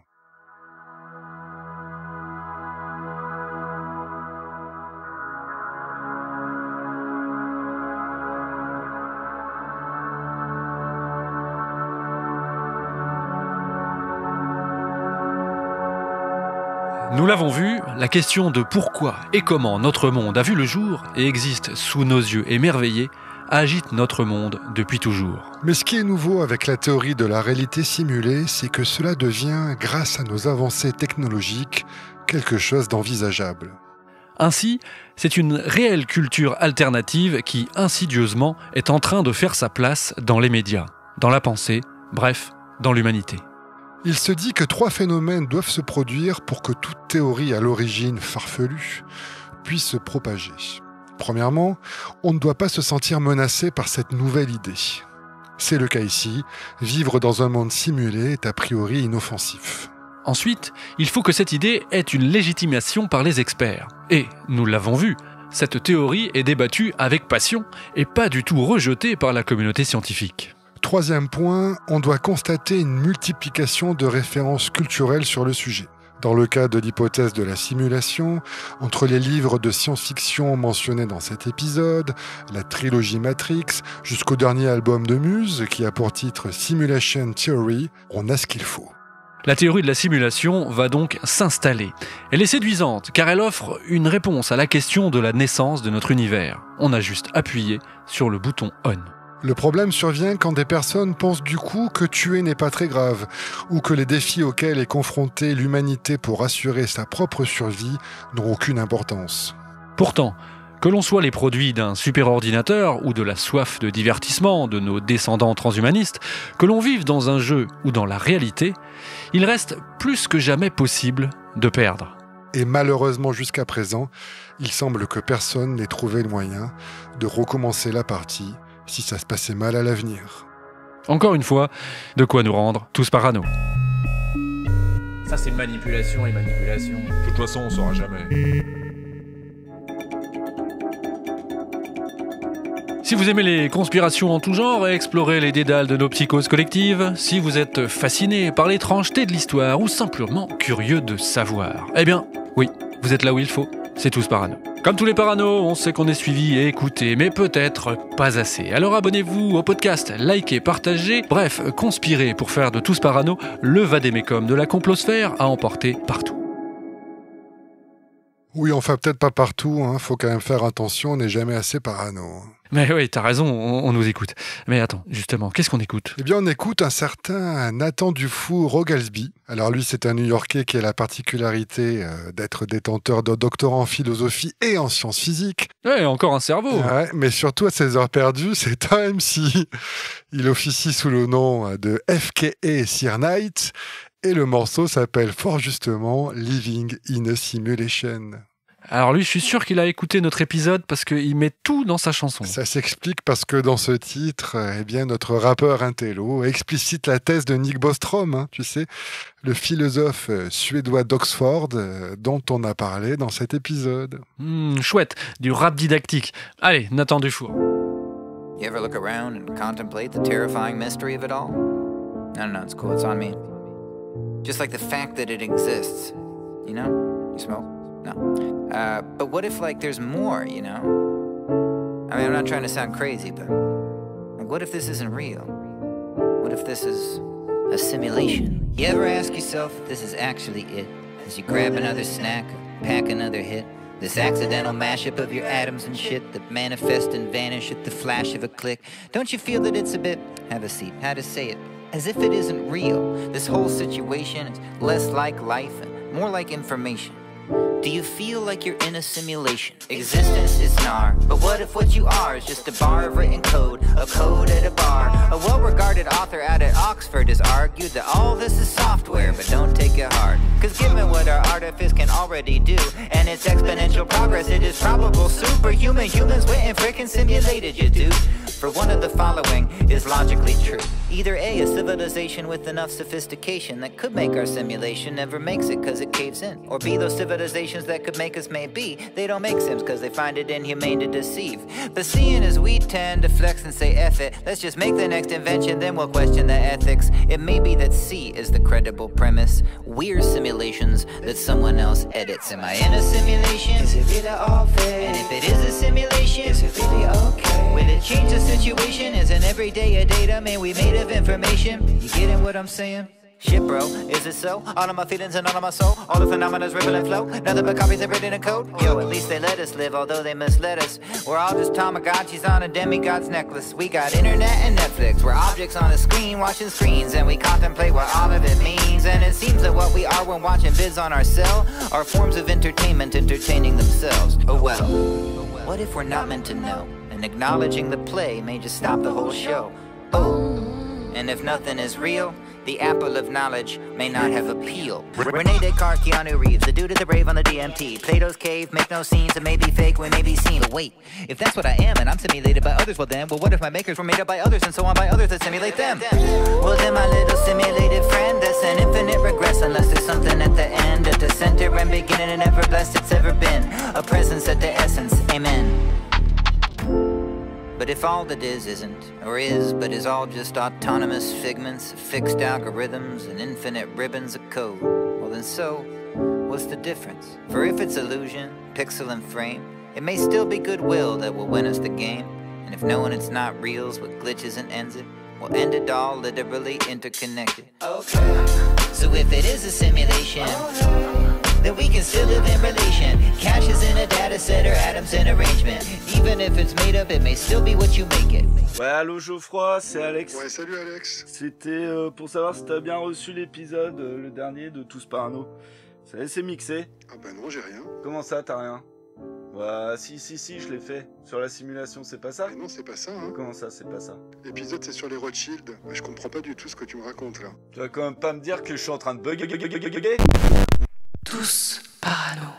Nous l'avons vu, la question de pourquoi et comment notre monde a vu le jour et existe sous nos yeux émerveillés agite notre monde depuis toujours. Mais ce qui est nouveau avec la théorie de la réalité simulée, c'est que cela devient, grâce à nos avancées technologiques, quelque chose d'envisageable. Ainsi, c'est une réelle culture alternative qui, insidieusement, est en train de faire sa place dans les médias, dans la pensée, bref, dans l'humanité. Il se dit que 3 phénomènes doivent se produire pour que toute théorie à l'origine farfelue puisse se propager. Premièrement, on ne doit pas se sentir menacé par cette nouvelle idée. C'est le cas ici, vivre dans un monde simulé est a priori inoffensif. Ensuite, il faut que cette idée ait une légitimation par les experts. Et, nous l'avons vu, cette théorie est débattue avec passion et pas du tout rejetée par la communauté scientifique. Troisième point, on doit constater une multiplication de références culturelles sur le sujet. Dans le cas de l'hypothèse de la simulation, entre les livres de science-fiction mentionnés dans cet épisode, la trilogie Matrix, jusqu'au dernier album de Muse qui a pour titre Simulation Theory, on a ce qu'il faut. La théorie de la simulation va donc s'installer. Elle est séduisante car elle offre une réponse à la question de la naissance de notre univers. On a juste appuyé sur le bouton « on ». Le problème survient quand des personnes pensent du coup que tuer n'est pas très grave, ou que les défis auxquels est confrontée l'humanité pour assurer sa propre survie n'ont aucune importance. Pourtant, que l'on soit les produits d'un superordinateur ou de la soif de divertissement de nos descendants transhumanistes, que l'on vive dans un jeu ou dans la réalité, il reste plus que jamais possible de perdre. Et malheureusement jusqu'à présent, il semble que personne n'ait trouvé le moyen de recommencer la partie si ça se passait mal à l'avenir. Encore une fois, de quoi nous rendre tous parano. Ça c'est manipulation et manipulation. De toute façon, on saura jamais. Si vous aimez les conspirations en tout genre et explorer les dédales de nos psychoses collectives, si vous êtes fasciné par l'étrangeté de l'histoire ou simplement curieux de savoir, eh bien, oui, vous êtes là où il faut, c'est Tous Parano. Comme tous les paranos, on sait qu'on est suivi et écouté, mais peut-être pas assez. Alors abonnez-vous au podcast, likez, partagez, bref, conspirez pour faire de Tous Parano le vadémécum de la complosphère à emporter partout. Oui, enfin peut-être pas partout, faut quand même faire attention, on n'est jamais assez parano. Mais oui, t'as raison, on nous écoute. Mais attends, justement, qu'est-ce qu'on écoute ? Eh bien, on écoute un certain Nathan Dufou Rogalsby. Alors lui, c'est un New-Yorkais qui a la particularité d'être détenteur de doctorat en philosophie et en sciences physiques. Ouais, encore un cerveau. Ouais, mais surtout à ses heures perdues, c'est un MC. Il officie sous le nom de FKA Sir Knight et le morceau s'appelle fort justement Living in a Simulation. Alors lui, je suis sûr qu'il a écouté notre épisode parce qu'il met tout dans sa chanson. Ça s'explique parce que dans ce titre, eh bien, notre rappeur intello explicite la thèse de Nick Bostrom, tu sais, le philosophe suédois d'Oxford dont on a parlé dans cet épisode. Chouette, du rap didactique. Allez, Nathan Dufour. You ever look around and contemplate the terrifying mystery of it all? No, it's cool, it's on me. Just like the fact that it exists, you know? You smoke? No. But what if, like, there's more, you know? I mean, I'm not trying to sound crazy, but like, what if this isn't real? What if this is a simulation? You ever ask yourself if this is actually it? As you grab another snack, pack another hit, this accidental mashup of your atoms and shit that manifest and vanish at the flash of a click. Don't you feel that it's a bit, have a seat, how to say it, as if it isn't real? This whole situation is less like life and more like information. Do you feel like you're in a simulation? Existence is gnar, but what if what you are is just a bar of written code, a code at a bar? A well-regarded author out at Oxford has argued that all this is software, but don't take it hard. Cause given what our artifice can already do, and its exponential progress, it is probable superhuman humans went and frickin' simulated you, dude. For one of the following is logically true. Either A, a civilization with enough sophistication that could make our simulation never makes it cause it caves in. Or B, those civilizations that could make us maybe, they don't make sims cause they find it inhumane to deceive. But seeing as we tend to flex and say F it, let's just make the next invention, then we'll question the ethics. It may be that C is the credible premise. We're simulations that someone else edits. Am I in a simulation? Is it really all fair? And if it is a simulation, is it really okay? Will it change the situation? Is an everyday a data man we made of information? You getting what I'm saying? Shit, bro, is it so? All of my feelings and all of my soul, all the phenomena's ripple and flow. Nothing but copies of written in code. Yo, at least they let us live, although they misled us. We're all just Tamagotchis on a demigod's necklace. We got internet and Netflix. We're objects on a screen, watching screens, and we contemplate what all of it means. And it seems that what we are when watching vids on our cell are forms of entertainment entertaining themselves. Oh well, what if we're not meant to know? And acknowledging the play may just stop the whole show. Oh, and if nothing is real, the apple of knowledge may not have appeal. Rene Descartes, Keanu Reeves, the dude at the rave on the DMT. Plato's cave, make no scenes, it may be fake, we may be seen. But wait, if that's what I am and I'm simulated by others, well what if my makers were made up by others and so on by others that simulate them? Well then my little simulated friend, that's an infinite regress unless there's something at the end, at the center and beginning and ever blessed it's ever been. A presence at the essence, amen. But if all that is isn't, or is, but is all just autonomous figments of fixed algorithms and infinite ribbons of code, well then so, what's the difference? For if it's illusion, pixel and frame, it may still be goodwill that will win us the game. And if knowing it's not real's what glitches and ends it, we'll end it all literally interconnected. Okay. So if it is a simulation, then we can still live in relation. Cash is in a data set or atoms in arrangement. Even if it's made up, it may still be what you make it. Ouais, allô Geoffroy, c'est Alex. Ouais, salut Alex. C'était pour savoir si t'as bien reçu l'épisode, le dernier de Tous Parano. Ça c'est mixé. Ah bah non, j'ai rien. Comment ça, t'as rien? Bah si, je l'ai fait. Sur la simulation, c'est pas ça? Mais non, c'est pas ça, hein. Comment ça, c'est pas ça? L'épisode, c'est sur les Rothschild. Je comprends pas du tout ce que tu me racontes, là. Tu vas quand même pas me dire que je suis en train de bugger. Tous Parano.